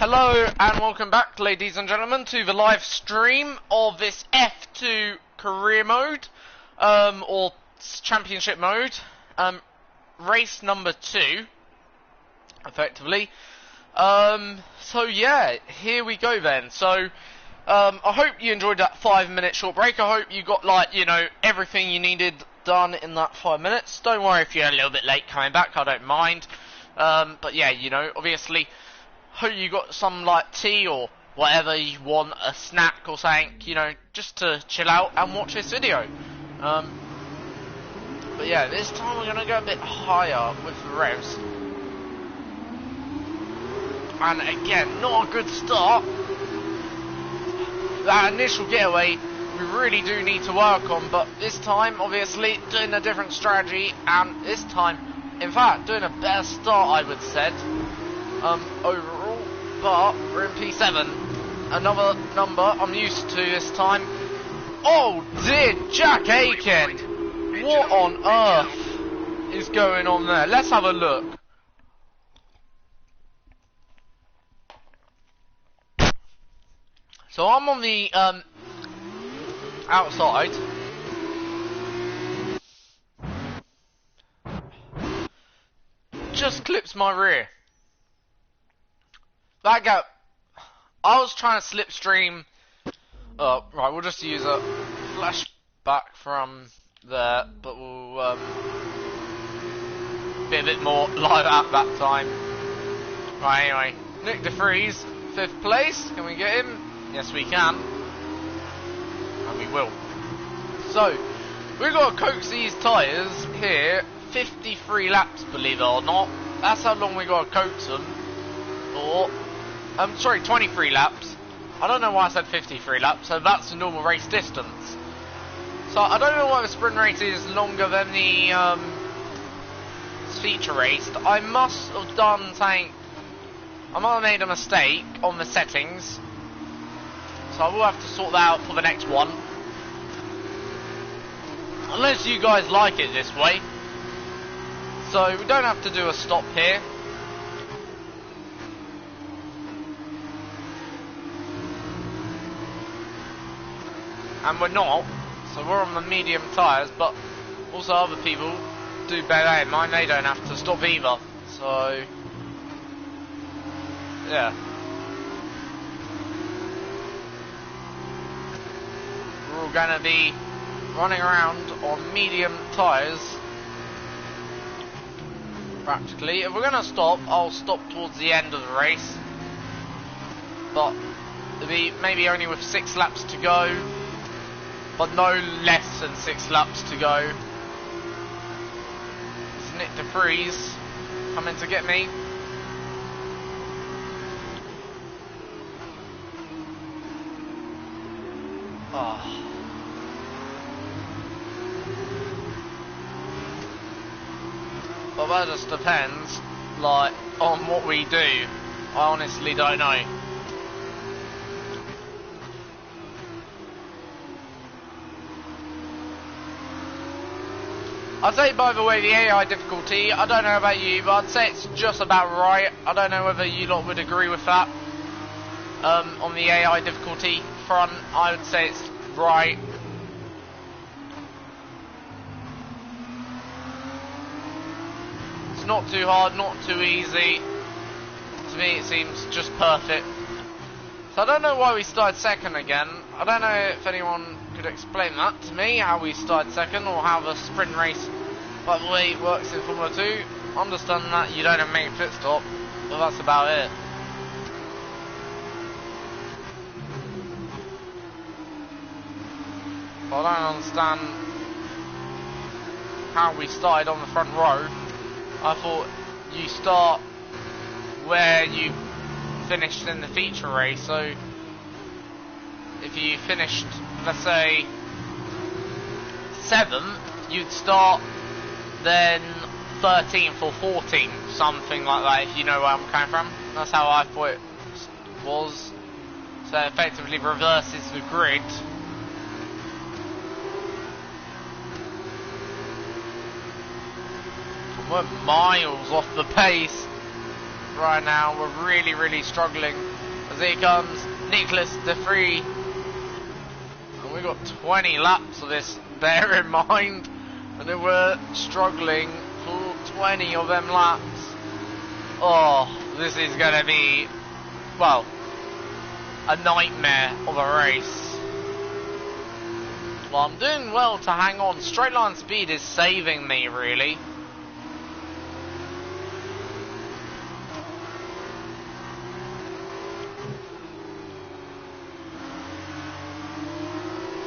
Hello and welcome back, ladies and gentlemen, to the live stream of this F2 career mode, or championship mode, race number 2, effectively. So yeah, here we go then. So, I hope you enjoyed that 5-minute short break. I hope you got, like, you know, everything you needed done in that 5 minutes. Don't worry if you're a little bit late coming back, I don't mind. But yeah, you know, obviously, hope you got some, like, tea or whatever you want, a snack or something, you know, just to chill out and watch this video. But yeah, this time we're gonna go a bit higher with the revs. And again, not a good start. That initial getaway, we really do need to work on, but this time, obviously, doing a different strategy, and this time, in fact, doing a better start, I would say, overall, but we're in P7, another number I'm used to this time. Oh dear, Jack Aiken! What on earth is going on there? Let's have a look. So I'm on the outside. Just clips my rear. That gap. I was trying to slipstream. Right, we'll just use a flashback from there, but we'll be a bit more live at that time. Right, anyway, Nick DeFries, 5th place. Can we get him? Yes, we can. And we will. So, we've got to coax these tyres here 53 laps, believe it or not. That's how long we got to coax them. Or, I'm sorry, 23 laps. I don't know why I said 53 laps, so that's the normal race distance. So, I don't know why the sprint race is longer than the feature race. I must have done something. I might have made a mistake on the settings. So I will have to sort that out for the next one. Unless you guys like it this way. So we don't have to do a stop here. And we're not. So we're on the medium tyres, but also other people do bear in mind they don't have to stop either. So yeah. We're going to be running around on medium tyres practically. If we're going to stop, I'll stop towards the end of the race, but it'll be maybe only with 6 laps to go, but no less than 6 laps to go. It's Nick DeFries coming to get me. Oh. But that just depends, like, on what we do. I honestly don't know. I'd say, by the way, the AI difficulty, I don't know about you, but I'd say it's just about right. I don't know whether you lot would agree with that. On the AI difficulty front, I would say it's right. It's not too hard, not too easy. To me, it seems just perfect. So I don't know why we started second again. I don't know if anyone could explain that to me, how we started second, or how the sprint race, by the way, works in Formula 2. I understand that you don't have to make a pit stop, but that's about it. I don't understand how we started on the front row. I thought you start where you finished in the feature race, so if you finished, let's say, 7th, you'd start then 13th or 14th, something like that, if you know where I'm coming from. That's how I thought it was. So it effectively reverses the grid. We're miles off the pace right now. We're really, really struggling As here comes Nicholas de Vries. And we've got 20 laps of this, bear in mind. And then we're struggling for 20 of them laps. Oh, this is going to be, well, a nightmare of a race. Well, I'm doing well to hang on. Straight line speed is saving me, really.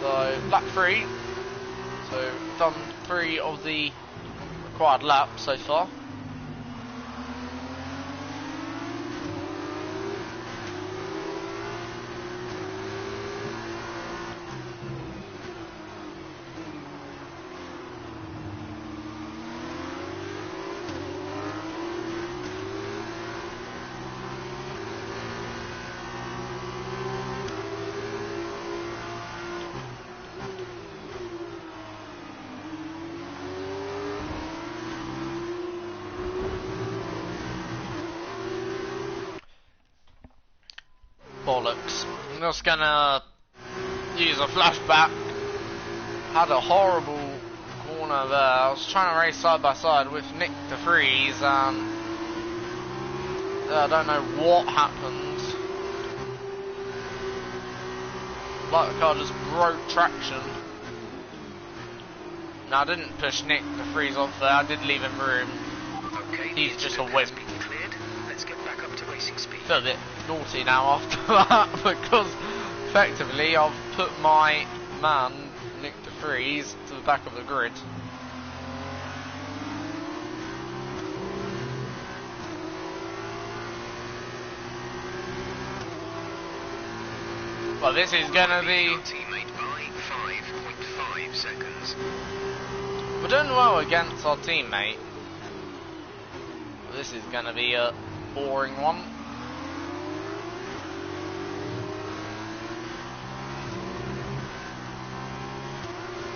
So, lap 3. So, done 3 of the required laps so far. Bollocks. I'm just gonna use a flashback. Had a horrible corner there. I was trying to race side by side with Nick de Vries and I don't know what happened. Like the car just broke traction. No, I didn't push Nick de Vries off there. I did leave him room. Okay, he's just a wimp. Let's get back up to racing speed. Feel a bit naughty now after that because effectively I've put my man Nick de Vries to the back of the grid. Well, this is gonna be. Teammate by 5.5 seconds. We're doing well against our teammate. This is gonna be a boring one.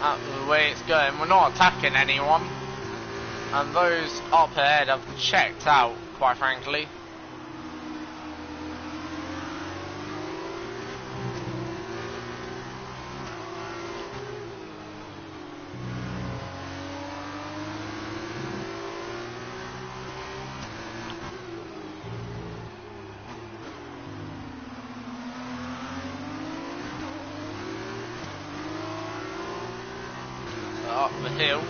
That's the way it's going. We're not attacking anyone, and those up ahead have checked out, quite frankly. Up the hill.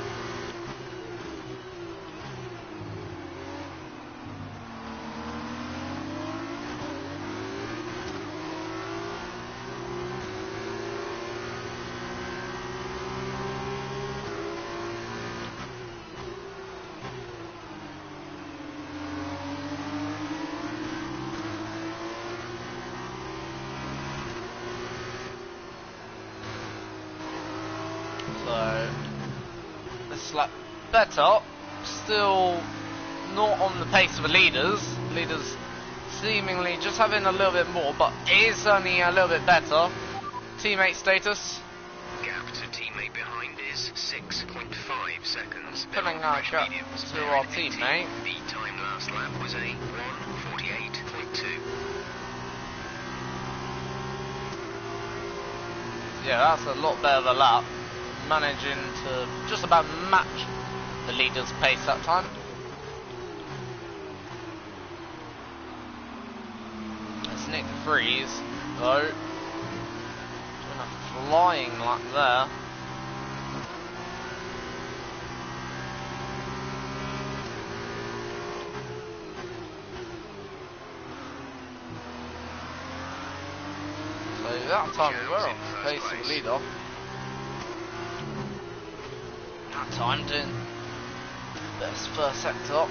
So lap better, still not on the pace of the leaders. Leaders seemingly just having a little bit more, but it is certainly a little bit better. Teammate status. Gap to teammate behind is 6.5 seconds. Pulling our gap to our teammate. The time last lap was a 1:48.2. Yeah, that's a lot better of a lap. Managing to just about match the leader's pace that time. That's Nick de Vries, though. Doing a flying lap there. So that time we were on the pace of the leader. That time doing best first sector.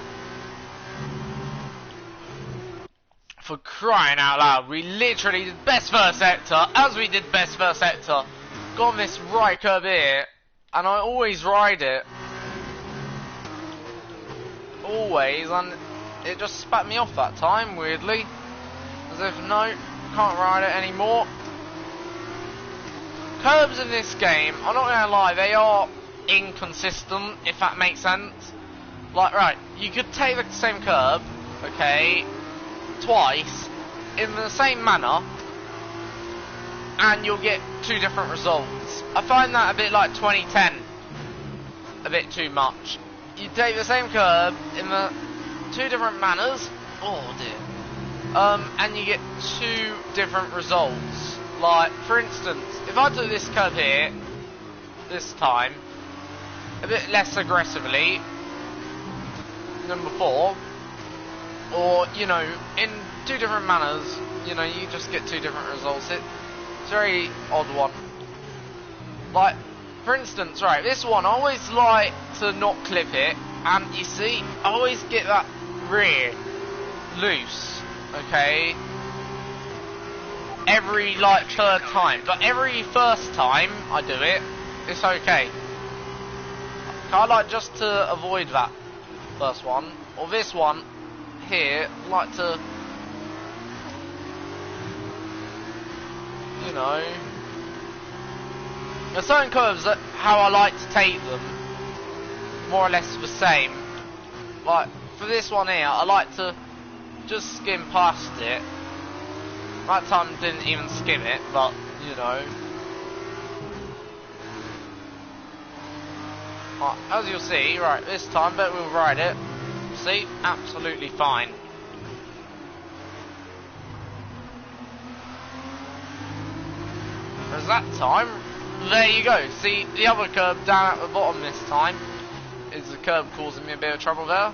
For crying out loud, we literally did best first sector as we did best first sector. Got on this right curb here, and I always ride it. Always, and it just spat me off that time, weirdly. As if, no, can't ride it anymore. Curbs in this game, I'm not gonna lie, they are inconsistent, if that makes sense. Like, right, you could take the same curb, okay, twice, in the same manner, and you'll get two different results. I find that a bit like 2010, a bit too much. You take the same curve in the two different manners, oh dear, and you get two different results. Like, for instance, if I do this curve here, this time, a bit less aggressively than before, or, you know, in two different manners, you know, you just get two different results. It's a very odd one. Like, for instance, right, this one, I always like to not clip it, and you see, I always get that rear loose, okay, every, like, third time, but every first time I do it, it's okay. I like just to avoid that first one, or this one here, I like to, you know, there's certain curves that how I like to take them, more or less the same. Like, for this one here, I like to just skim past it. That time didn't even skim it, but, you know. Right, as you'll see, right, this time, bet we'll ride it. See, absolutely fine. Whereas that time, there you go. See, the other curb down at the bottom this time is the curb causing me a bit of trouble there.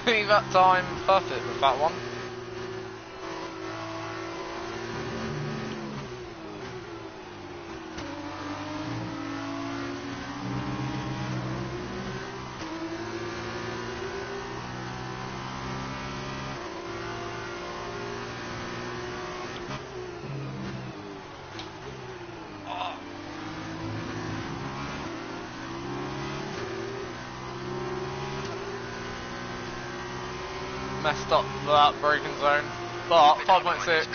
See that time, perfect with that one. Messed up for that broken zone, but 5.6,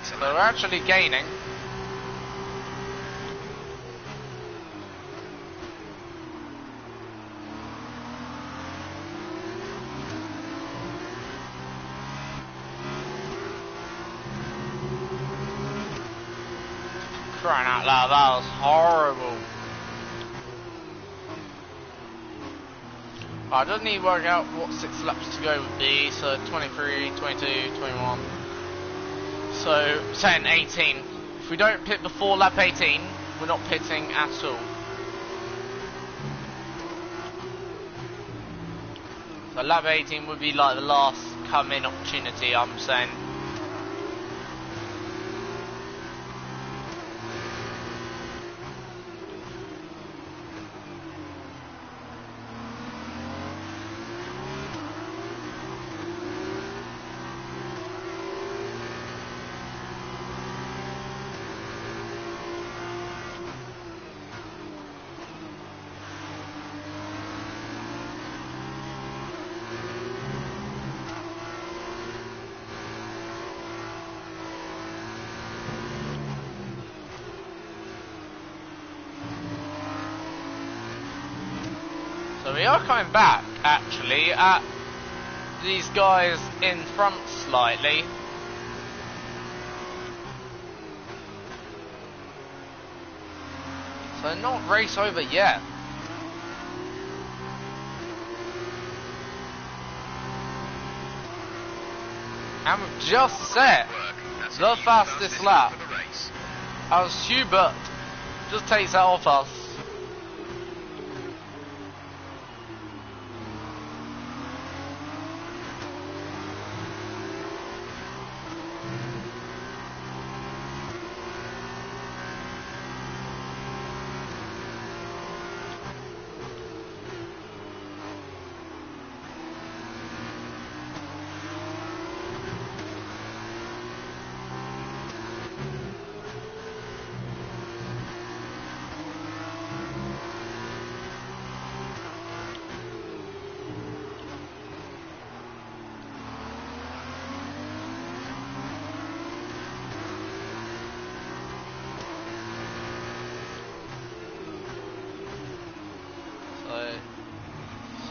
so we're actually gaining. Crying out loud, that was horrible. I just need to work out what 6 laps to go would be, so 23, 22, 21, so saying 18. If we don't pit before lap 18, we're not pitting at all. So lap 18 would be like the last come-in opportunity, I'm saying. So we are coming back, actually, at these guys in front slightly. So not race over yet. And we've just set the fastest lap as Hubert just takes that off us.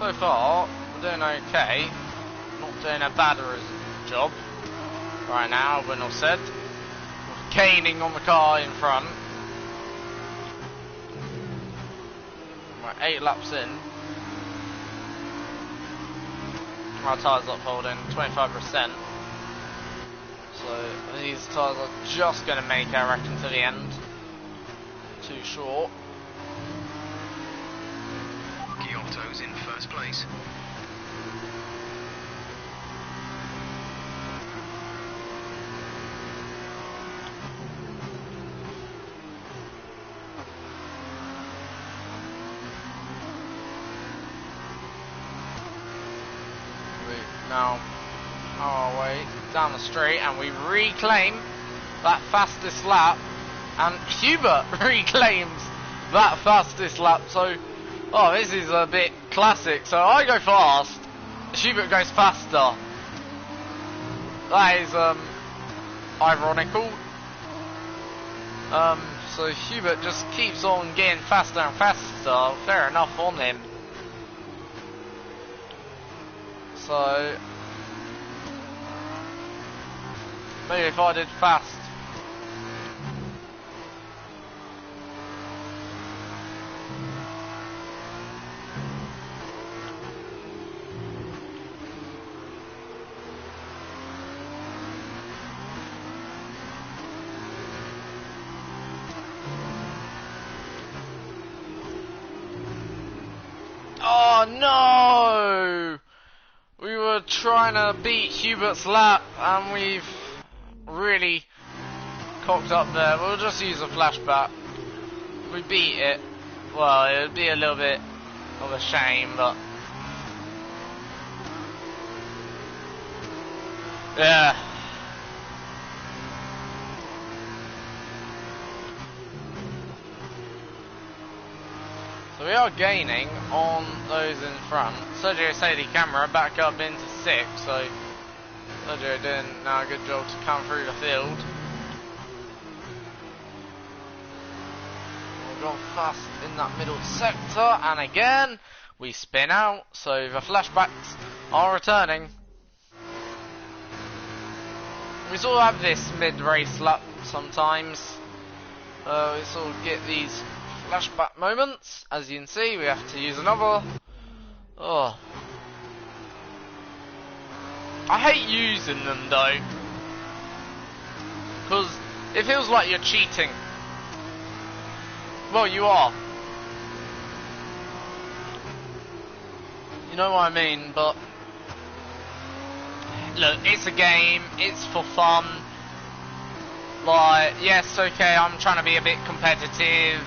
so far, we're doing okay. Not doing a bad job right now, when all said. We're caning on the car in front. We're 8 laps in. Our tyres up holding 25%. So these tyres are just going to make it, I reckon, to the end. Too short. Giotto's in first place. Now our way down the straight, and we reclaim that fastest lap, and Hubert reclaims that fastest lap. So, oh, this is a bit classic. So I go fast, Hubert goes faster. That is ironical. So Hubert just keeps on getting faster and faster. Fair enough on him. So maybe if I did fast. Oh no! We were trying to beat Hubert's lap, and we've really cocked up there. We'll just use a flashback. If we beat it, well, it would be a little bit of a shame, but yeah. So we are gaining on those in front. Sergio Sadie camera back up into 6th, so Sergio doing now a good job to come through the field. We've gone fast in that middle sector, and again we spin out, so the flashbacks are returning. We sort of have this mid-race lap sometimes. We sort of get these flashback moments. As you can see, we have to use another. Oh, I hate using them though, because it feels like you're cheating. Well, you are. You know what I mean, but look, it's a game, it's for fun. Like, yes, okay, I'm trying to be a bit competitive.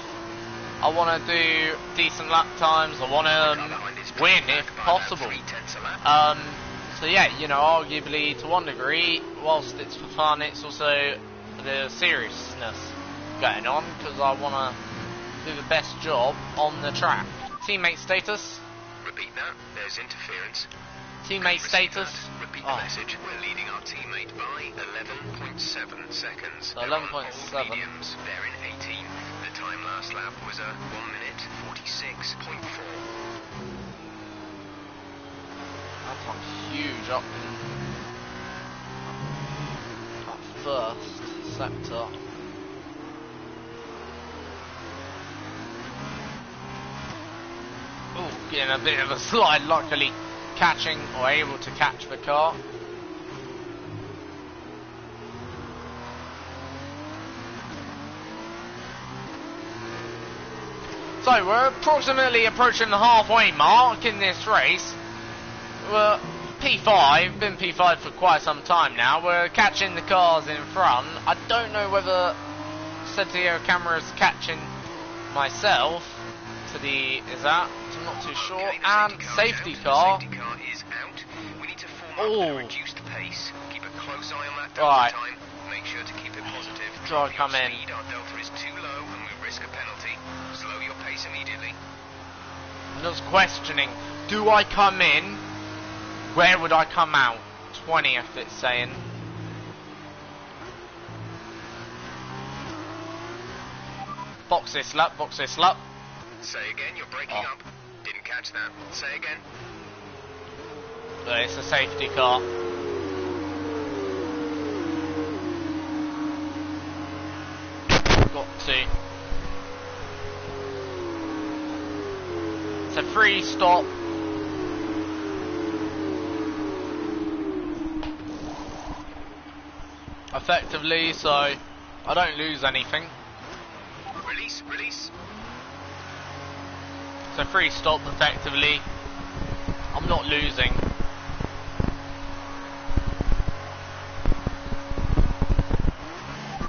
I want to do decent lap times. I want to win if possible. So yeah, you know, arguably to one degree, whilst it's for fun, it's also the seriousness going on, because I want to do the best job on the track. Teammate status. Repeat that. There's interference. Teammate status. Repeat the message. We're leading our teammate by 11.7 seconds. So 11.7. Mediums. They're in 18th. The time last lap was a 1 minute 46.4. That's a huge up in that first sector. Oh, getting a bit of a slide, luckily catching or able to catch the car. So we're approximately approaching the halfway mark in this race. We're P5, been P5 for quite some time now. We're catching the cars in front. I don't know whether Sergio camera's catching myself to the, is that? I'm not too sure. Okay, and safety car. Safety car is out. We need to form Oh. up at a reduced pace. Keep a close eye on that delta Right. time. Make sure to keep it positive. Try Drop come your in. speed. Our delta is too low and we risk a penalty. Slow your pace immediately. I'm just questioning, do I come in? Where would I come out? 20th it's saying. Box this lap, box this lap. Say again, you're breaking up. Didn't catch that. Say again. But it's a safety car. Got to. It's a free stop. Effectively, so I don't lose anything. Release, release. So free stop effectively. I'm not losing.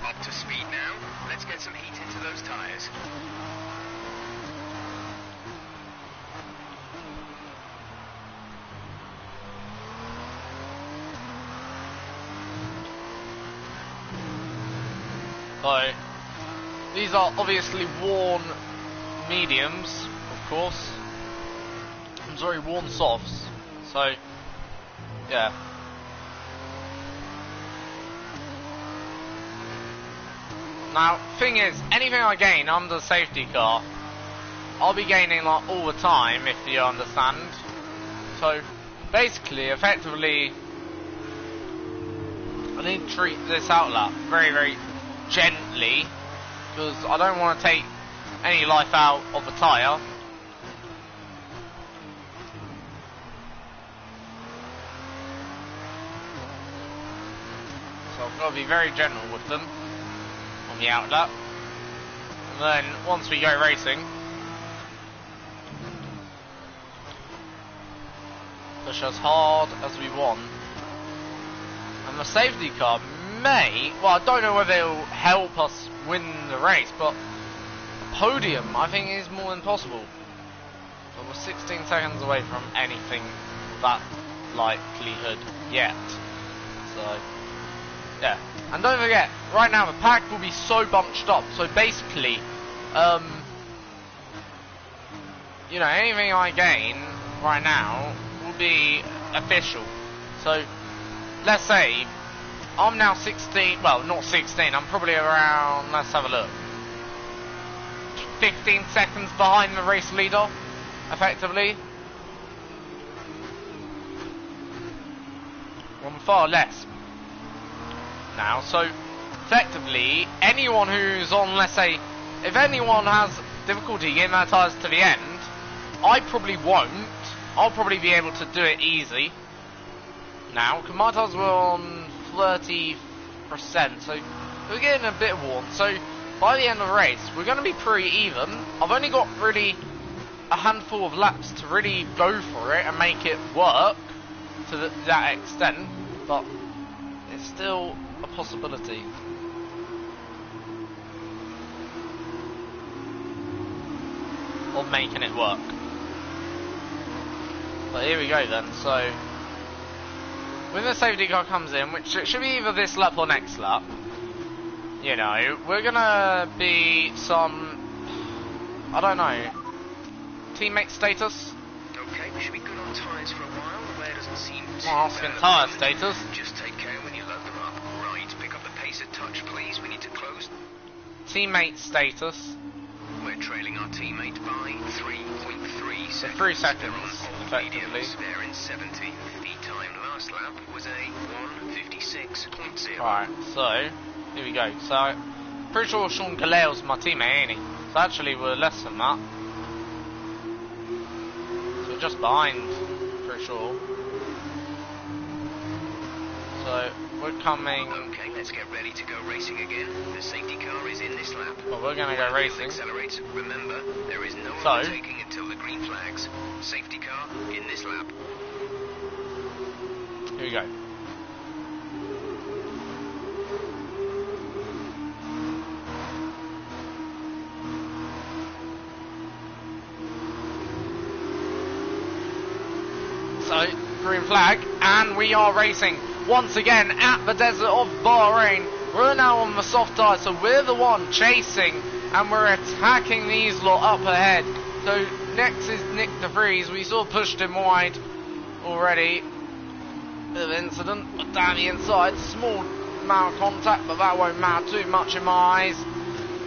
Up to speed now. Let's get some heat into those tires. So these are obviously worn mediums, of course. I'm sorry, worn softs. So yeah. Now, thing is, anything I gain under the safety car, I'll be gaining like all the time, if you understand. So basically, effectively, I need to treat this outlap very, very gently, because I don't want to take any life out of the tyre. So I've got to be very gentle with them on the outlap. And then once we go racing, push as hard as we want. And the safety car may, well, I don't know whether it'll help us win the race, but a podium I think is more than possible. But we're 16 seconds away from anything that likelihood yet. So yeah, and don't forget, right now the pack will be so bunched up, so basically you know, anything I gain right now will be official. So let's say I'm now 16, well, not 16, I'm probably around, let's have a look, 15 seconds behind the race leader, effectively. I'm far less now, so effectively, anyone who's on, let's say, if anyone has difficulty getting their tyres to the end, I probably won't. I'll probably be able to do it easy now, because my tyres were on 30%, so we're getting a bit worn. So by the end of the race, we're going to be pretty even. I've only got really a handful of laps to really go for it and make it work to that extent, but it's still a possibility. Of making it work. But here we go then, so when the safety car comes in, which it should be either this lap or next lap, you know, we're gonna be some, I don't know, teammate status? Okay, we should be good on tyres for a while. The wear doesn't seem too Well, asking tyre status. Just take care when you load them up. Right, pick up the pace a touch, please. We need to close. Teammate status. We're trailing our teammate by 3.3 seconds. 3 seconds, They're on all effectively. mediums. They're in 17th. The time last lap was a 1:56.0. Right, so here we go. So pretty sure Sean Galeo's my teammate, ain't he? So actually we're less than that. So we're just behind, pretty sure. So we're coming. Okay, let's get ready to go racing again. The safety car is in this lap. Well, we're gonna go racing. Accelerate. Remember, there is no So overtaking until the green flags. Safety car in this lap. here we go. So, green flag, and we are racing once again at the desert of Bahrain. We're now on the soft tyre, so we're the one chasing, and we're attacking these lot up ahead. So next is Nick de Vries. We sort of pushed him wide already. Bit of incident, but down the inside, small amount of contact, but that won't matter too much in my eyes.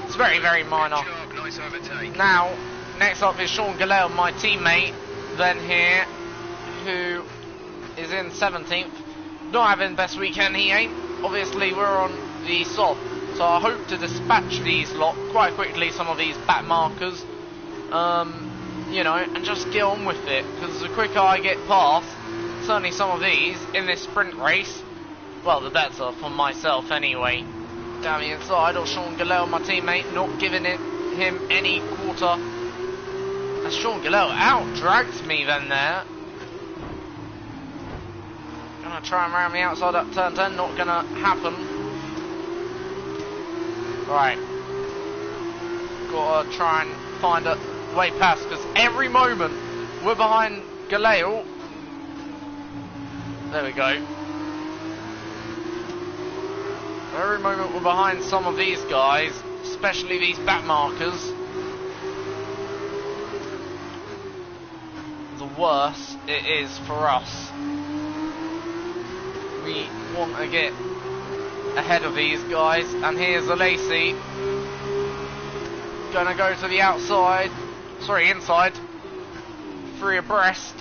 It's very, very minor. Good job, nice overtake. Now, next up is Sean Galale, my teammate, then here, who is in 17th. Not having the best weekend, he ain't. Obviously, we're on the soft, so I hope to dispatch these lot quite quickly, some of these back markers, you know, and just get on with it, because the quicker I get past, certainly some of these, in this sprint race, well, the better for myself anyway. Down the inside of Sean Galale, my teammate, not giving him any quarter. As Sean Galale out-drags me then there. Gonna try and round me outside that turn 10, not gonna happen. Right. Gotta try and find a way past, because every moment we're behind Galale. There we go. Every moment we're behind some of these guys, especially these back markers, the worse it is for us. We want to get ahead of these guys, and here's the Lacey. Gonna go to the outside, sorry, inside, 3 abreast.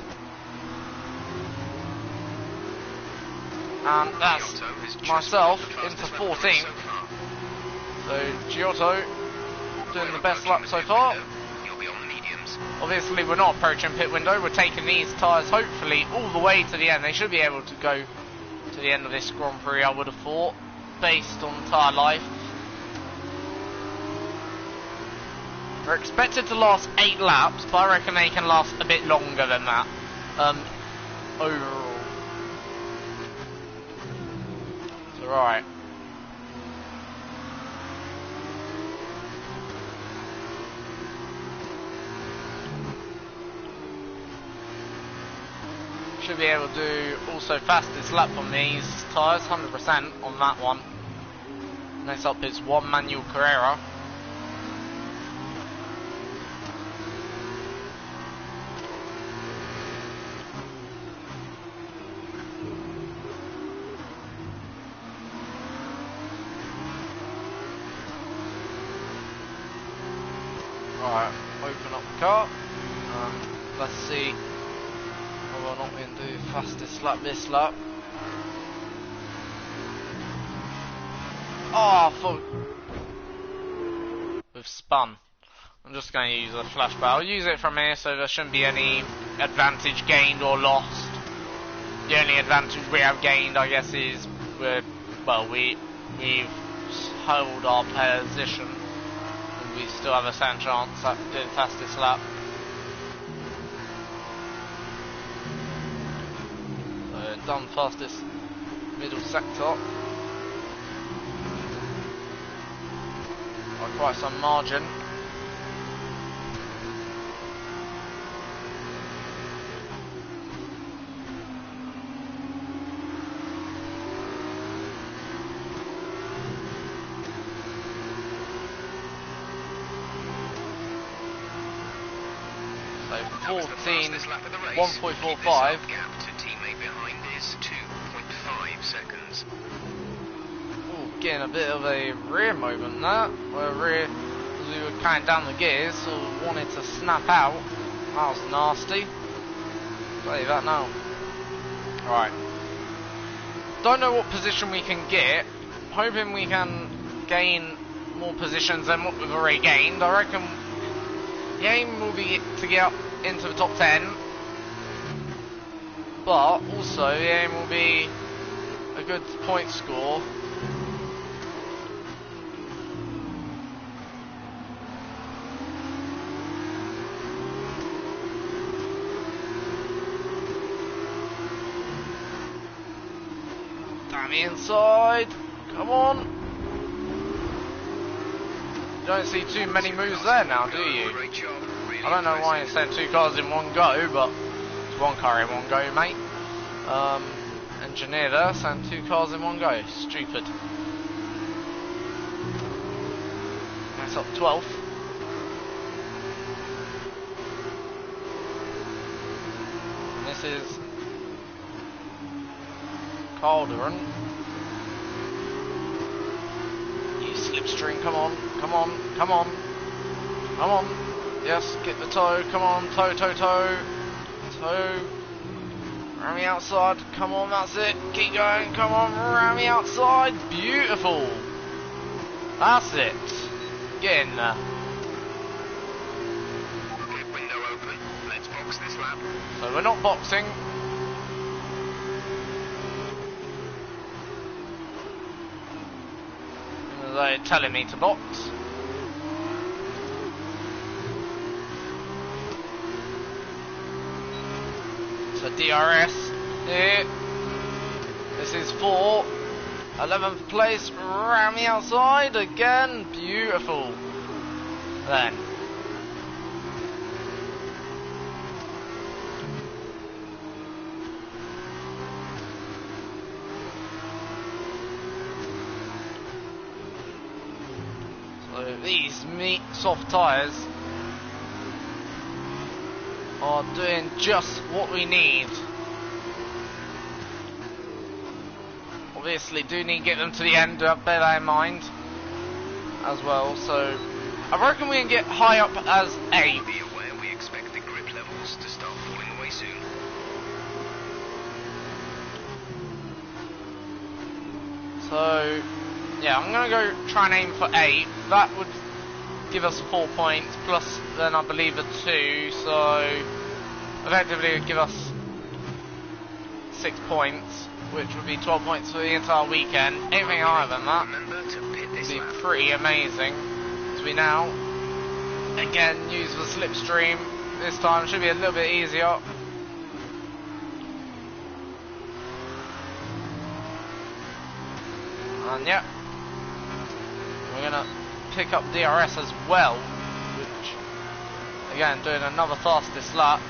And that's myself into 14th. So Giotto doing the best lap so far. Obviously we're not approaching pit window, we're taking these tyres hopefully all the way to the end. They should be able to go to the end of this Grand Prix, I would have thought, based on tyre life. They're expected to last 8 laps, but I reckon they can last a bit longer than that overall. Right. Should be able to do also fastest lap on these tyres, 100% on that one. Next up is Juan Manuel Carrera. Right, open up the car. Let's see whether or not we can do fastest lap this lap. Oh, fuck. We've spun. I'm just going to use a flashback. I'll use it from here, so there shouldn't be any advantage gained or lost. The only advantage we have gained, I guess, is we've held our position. We still have a second chance at doing fastest lap. So done fastest middle sector by quite some margin. So 14, 1.45. Gap to teammate behind is 2.5 seconds. Ooh, getting a bit of a rear moment there. Where as we were counting down the gears, so wanted to snap out. That was nasty. Tell you that now. Alright. Don't know what position we can get. Hoping we can gain more positions than what we've already gained. I reckon the aim will be to get up into the top 10, but also the aim will be a good point score. Down the inside, come on. You don't see too many moves there now, do you? I don't know why it's saying 2 cars in one go, but it's 1 car in one go, mate. Engineer there saying 2 cars in one go. Stupid. That's up 12th. And this is Calderon. You slipstream, come on, come on, come on, come on. Yes, get the toe. Come on, toe, toe, toe. Toe. Round the outside. Come on, that's it. Keep going. Come on, round the outside. Beautiful. That's it. Get in there. Okay, window open. Let's box this lap. So we're not boxing. They're telling me to box. So DRS here. This is for 11th place, round the outside again. Beautiful. Then. So these soft tyres are doing just what we need. Obviously do need to get them to the end, bear that in mind as well. So I reckon we can get high up as 8. Be aware we expect the grip levels to start falling away soon. So yeah, I'm gonna go try and aim for 8. That would give us 4 points, plus then I believe a 2, so effectively it would give us 6 points, which would be 12 points for the entire weekend. Anything higher than that would be pretty amazing. As we now again use the slipstream. This time should be a little bit easier. And yeah, we're gonna pick up DRS as well, which again doing another fastest lap.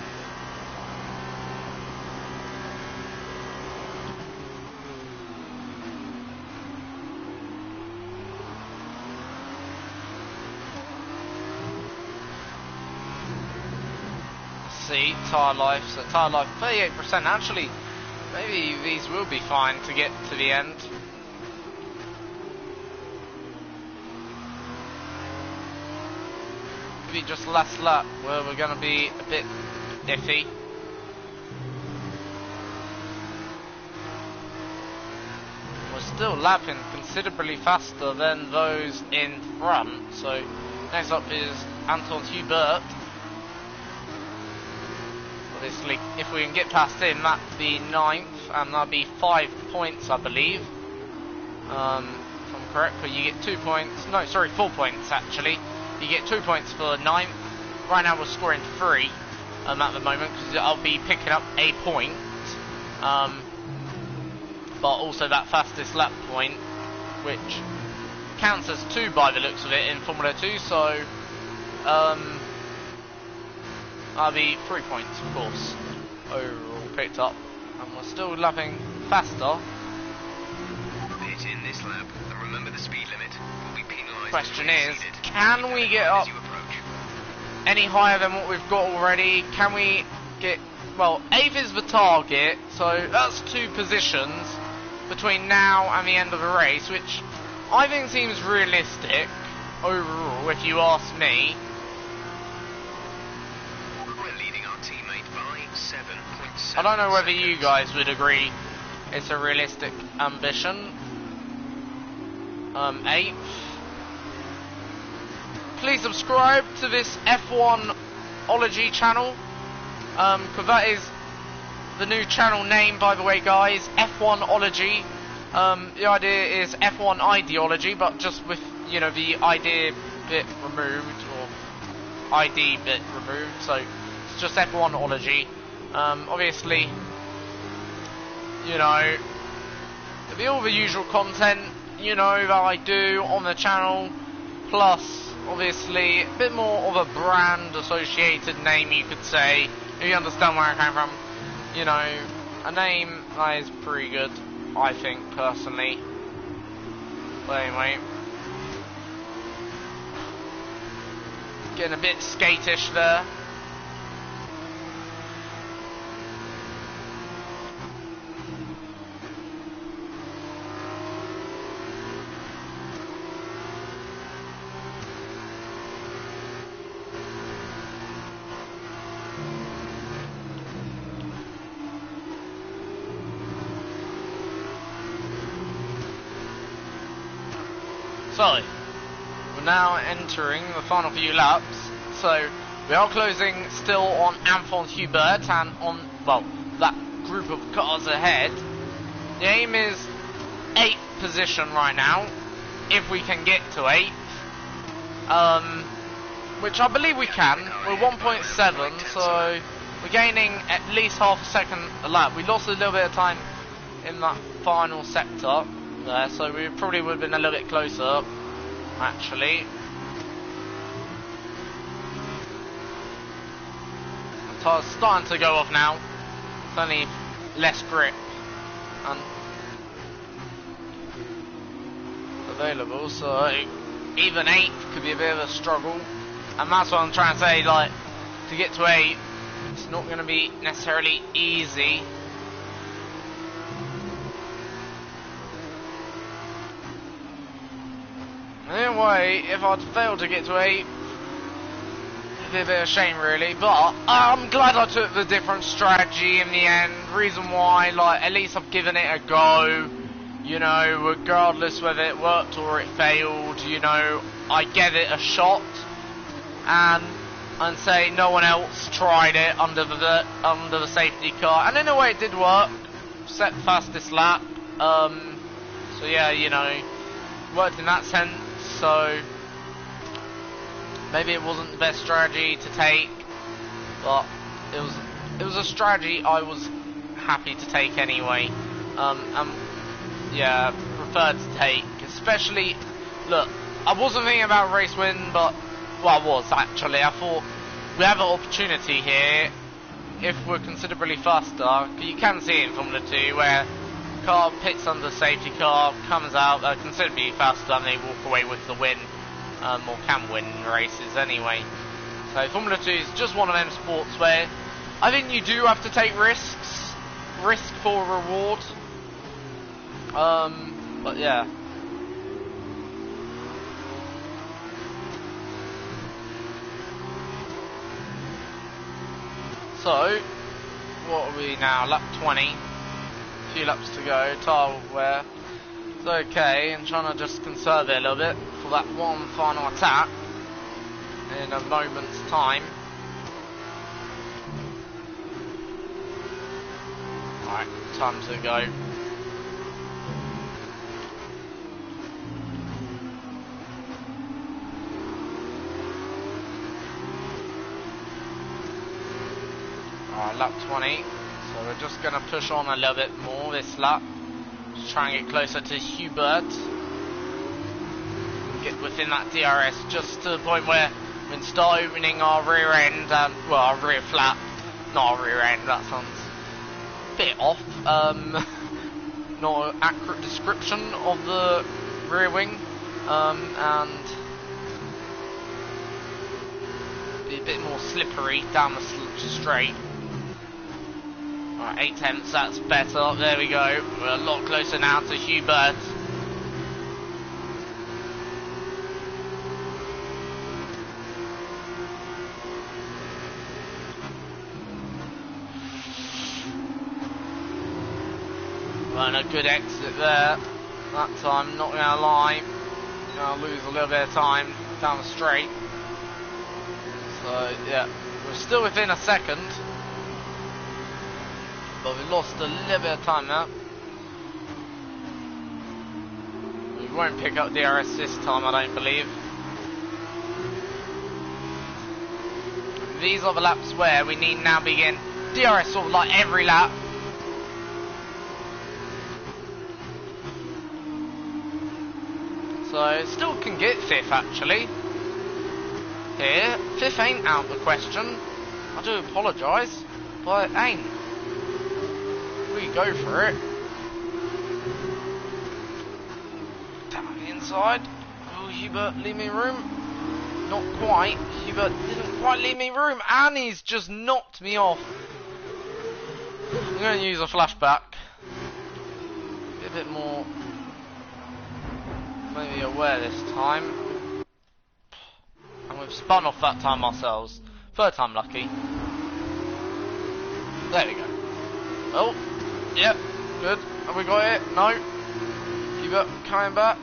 See, tyre life, so tyre life 38%. Actually, maybe these will be fine to get to the end. Maybe just last lap where we're going to be a bit iffy. We're still lapping considerably faster than those in front. So next up is Anton Hubert. Obviously, if we can get past him, that'd be 9th, and that'd be 5 points, I believe. If I'm correct, but you get 2 points. No, sorry, 4 points actually. You get 2 points for 9th. Right now we're scoring 3 at the moment, because I'll be picking up a point. But also that fastest lap point, which counts as 2 by the looks of it in Formula 2, so that'll be 3 points, of course, overall picked up. And we're still lapping faster. Pit in this lap, and remember the speed limit will be penalised. Question is, can we get up any higher than what we've got already? Can we get, well, 8th is the target, so that's 2 positions between now and the end of the race, which I think seems realistic overall, if you ask me. We're leading our teammate by 7.7. I don't know whether you guys would agree it's a realistic ambition. 8th. Please subscribe to this F1ology channel, because that is the new channel name, by the way, guys. F1ology. The idea is F1 ideology, but just with, you know, the idea bit removed, or ID bit removed. So it's just F1ology. Obviously, you know, there'll be all the usual content, you know, that I do on the channel, plus obviously a bit more of a brand associated name, you could say, if you understand where I came from. You know, a name that is pretty good, I think, personally. But anyway, getting a bit skatish there. So, we're now entering the final few laps. So, we are closing still on Anton Hubert and on, well, that group of cars ahead. The aim is 8th position right now, if we can get to 8th. Which I believe we can. We're 1.7, so we're gaining at least half a second a lap. We lost a little bit of time in that final sector there, so we probably would have been a little bit closer, actually. The tire's starting to go off now. It's only less grip and available, so even 8th could be a bit of a struggle. And that's what I'm trying to say, like, to get to 8, it's not going to be necessarily easy. Anyway, if I'd failed to get to 8, it'd be a bit of a shame really, but I'm glad I took the different strategy in the end. Reason why, like, at least I've given it a go, you know, regardless whether it worked or it failed, you know, I gave it a shot, and say no one else tried it under the safety car, and in a way it did work. Set fastest lap, so yeah, you know, worked in that sense. So maybe it wasn't the best strategy to take, but it was a strategy I was happy to take anyway. Yeah, preferred to take, especially, look, I wasn't thinking about race win, but, well, I was actually. I thought we have an opportunity here if we're considerably faster. You can see it in Formula 2 where car pits under the safety car, comes out, they're considerably faster and they walk away with the win, or can win races anyway. So Formula 2 is just one of them sports where I think you do have to take risks, risk for reward. But yeah. So, what are we now? Lap 20. A few laps to go. Tire wear. It's okay. I'm trying to just conserve it a little bit for that one final attack in a moment's time. Alright, time to go. Alright, lap 20. So we're just going to push on a little bit more this lap. Just try and get closer to Hubert. Get within that DRS just to the point where we can start opening our rear end, well, our rear flap. Not our rear end, that sounds a bit off. Not an accurate description of the rear wing. And be a bit more slippery down the straight. Alright, 8/10, that's better. There we go. We're a lot closer now to Hubert. And a good exit there. That time, not gonna lie. Gonna lose a little bit of time down the straight. So, yeah. We're still within a second. But we lost a little bit of time now. We won't pick up DRS this time, I don't believe. These are the laps where we need now begin DRS sort of like every lap. So it still can get 5th actually. Here, 5th ain't out the question. I do apologise, but it ain't. We go for it. Down the inside. Will Hubert leave me room? Not quite. Hubert didn't quite leave me room, and he's just knocked me off. I'm going to use a flashback. Be a bit more maybe aware this time. And we've spun off that time ourselves. 3rd time lucky. There we go. Oh. Yep, good. Have we got it? No. Hubert coming back.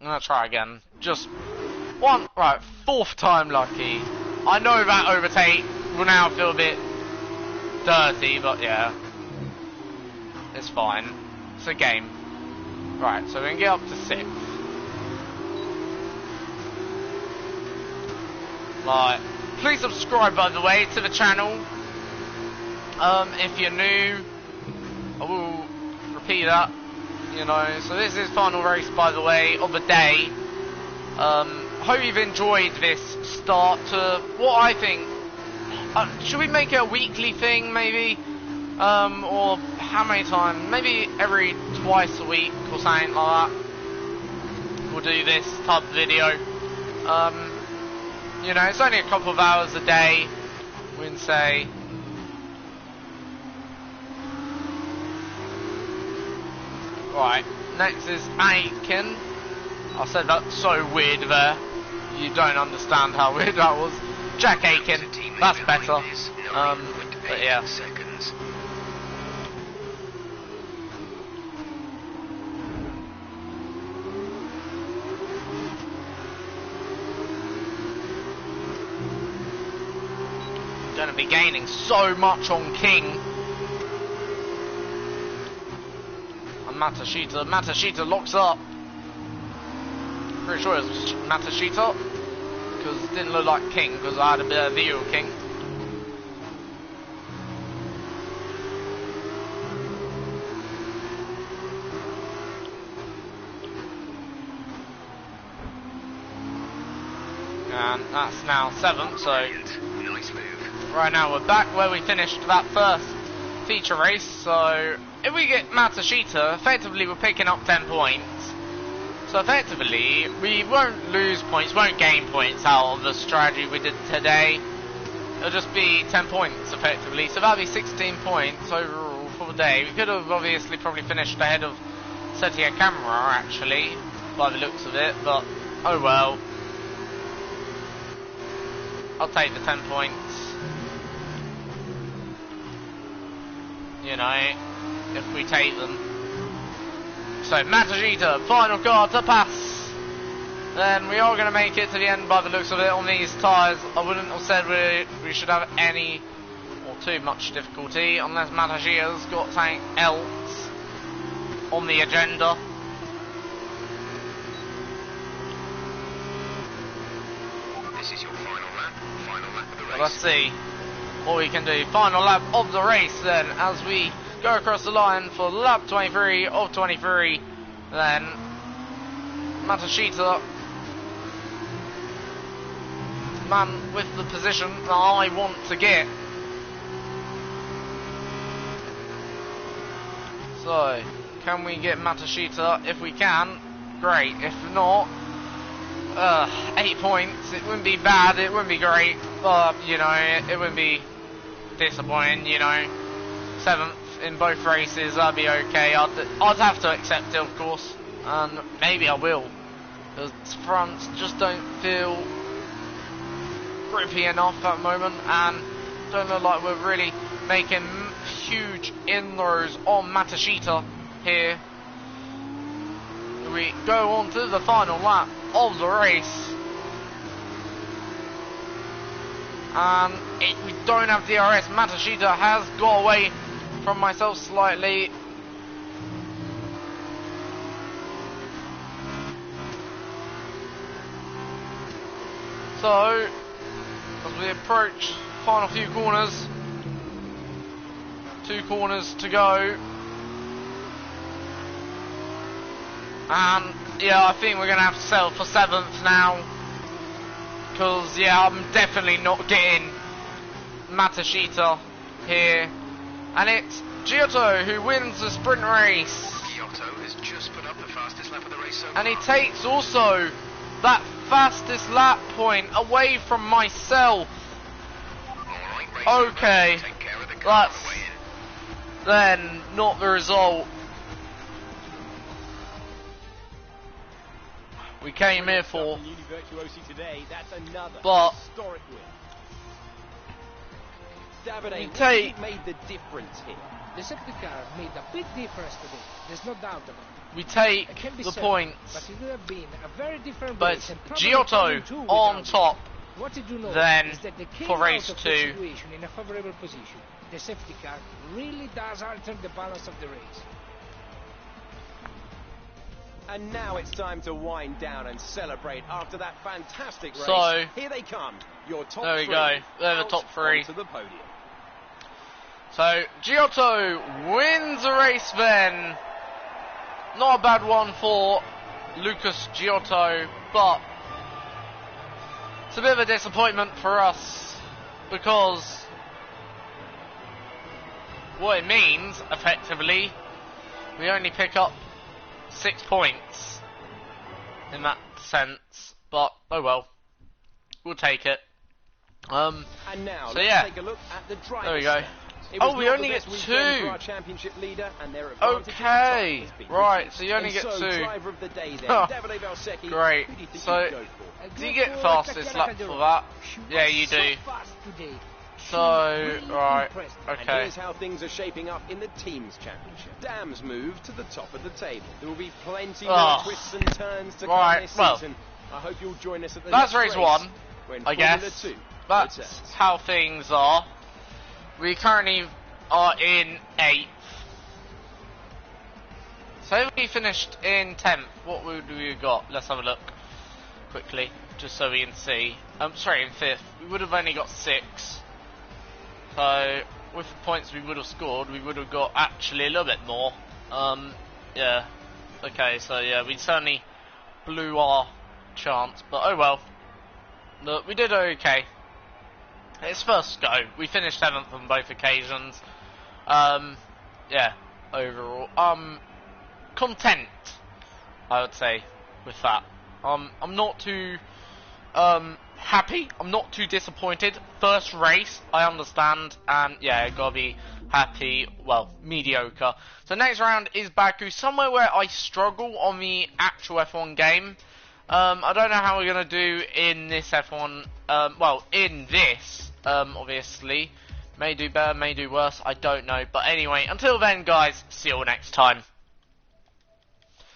gonna try again. Just one, right, 4th time lucky. I know that overtake will now feel a bit dirty, but yeah. It's fine. It's a game. Right, so we can get up to 6th. Like, please subscribe, by the way, to the channel. If you're new, I will repeat that. You know, so this is final race, by the way, of the day. Hope you've enjoyed this start to what I think. Should we make it a weekly thing, maybe? Or how many times? Maybe every twice a week or something like that. We'll do this type of video. You know, it's only a couple of hours a day. We can say. Right, next is Aiken. I said that so weird there. You don't understand how weird that was. Jack Aiken, that's better. But yeah. Gonna be gaining so much on King. And Matashita locks up. Pretty sure it was Matashita, because it didn't look like King, because I had a bit of view of King. And that's now 7th, so right now we're back where we finished that first feature race. So if we get Matashita, effectively we're picking up 10 points. So effectively, we won't lose points, won't gain points out of the strategy we did today. It'll just be 10 points effectively. So that'll be 16 points overall for the day. We could have obviously probably finished ahead of Setia Camera actually, by the looks of it, but oh well. I'll take the 10 points. You know, if we take them. So Matashita, final car to pass. Then we are going to make it to the end by the looks of it on these tyres. I wouldn't have said we should have any or too much difficulty unless Matashita's got something else on the agenda. This is your final lap of the race. Well, let's see what we can do. Final lap of the race then, as we go across the line for lap 23 of 23. Then Matashita, man with the position that I want to get. So can we get Matashita? If we can, great. If not, 8 points. It wouldn't be bad, it wouldn't be great, but you know, it wouldn't be disappointing. You know, 7th in both races, that'd be okay. I'd have to accept it, of course, and maybe I will, because fronts just don't feel grippy enough at the moment, and don't look like we're really making huge inroads on Matashita here. We go on to the final lap of the race, and we don't have DRS. Matashita has got away from myself slightly. So as we approach final few corners, 2 corners to go, and yeah, I think we're gonna have to settle for 7th now, because yeah, I'm definitely not getting Matashita here. And it's Giotto who wins the sprint race. Giotto has just put up the fastest lap of the race so far. And he takes also that fastest lap point away from myself. Okay, that's then not the result we came here for, but Davide, take made the difference here. The safety car made a big difference today. There's no doubt about it. We take It can be the said, points, but it would have been a very different but race and probably Giotto turn two on without it. top. What did you know Then is that they came for race out of 2. the situation in a favorable position. The safety car really does alter the balance of the race. And now it's time to wind down and celebrate after that fantastic race. So, here they come. Your top there we three. go. They're the Out top 3. onto the podium. So, Giotto wins the race then. Not a bad one for Lucas Giotto, but it's a bit of a disappointment for us because what it means, effectively, we only pick up 6 points in that sense, but oh well, we'll take it. And now so let's yeah, take a look at the driver's there we go. stand. It was Oh, we not only the get best weekend 2. for our championship leader, and their advantage Okay, in the top has been right, reduced. so you only And get so, 2. driver of the day then, Huh. Davide Valsecchi, Great. who do you think So, you'd go for? do you get fastest lap for that? Yeah, you do. So, right, And okay. here's how things are shaping up in the team's championship. Dam's move to the top of the table. There will be plenty more Oh, twists and turns to right, come this well, season. I hope you'll join us at the that's next race 1, when I Formula guess. 2 That's returns. how things are. We currently are in 8th. So if we finished in 10th, what would we have got? Let's have a look quickly, just so we can see. Sorry, in 5th. We would have only got 6. So with the points we would have scored, we would have got actually a little bit more. Yeah. Okay, so yeah, we certainly blew our chance, but oh well. Look, we did okay. It's first go. We finished 7th on both occasions. Yeah, overall, content, I would say, with that. I'm not too happy. I'm not too disappointed. First race, I understand, and yeah, gotta be happy. Well, mediocre. So next round is Baku, somewhere where I struggle on the actual F1 game. I don't know how we're gonna do in this F1. Well, in this, obviously, may do better, may do worse. I don't know. But anyway, until then, guys, see you all next time.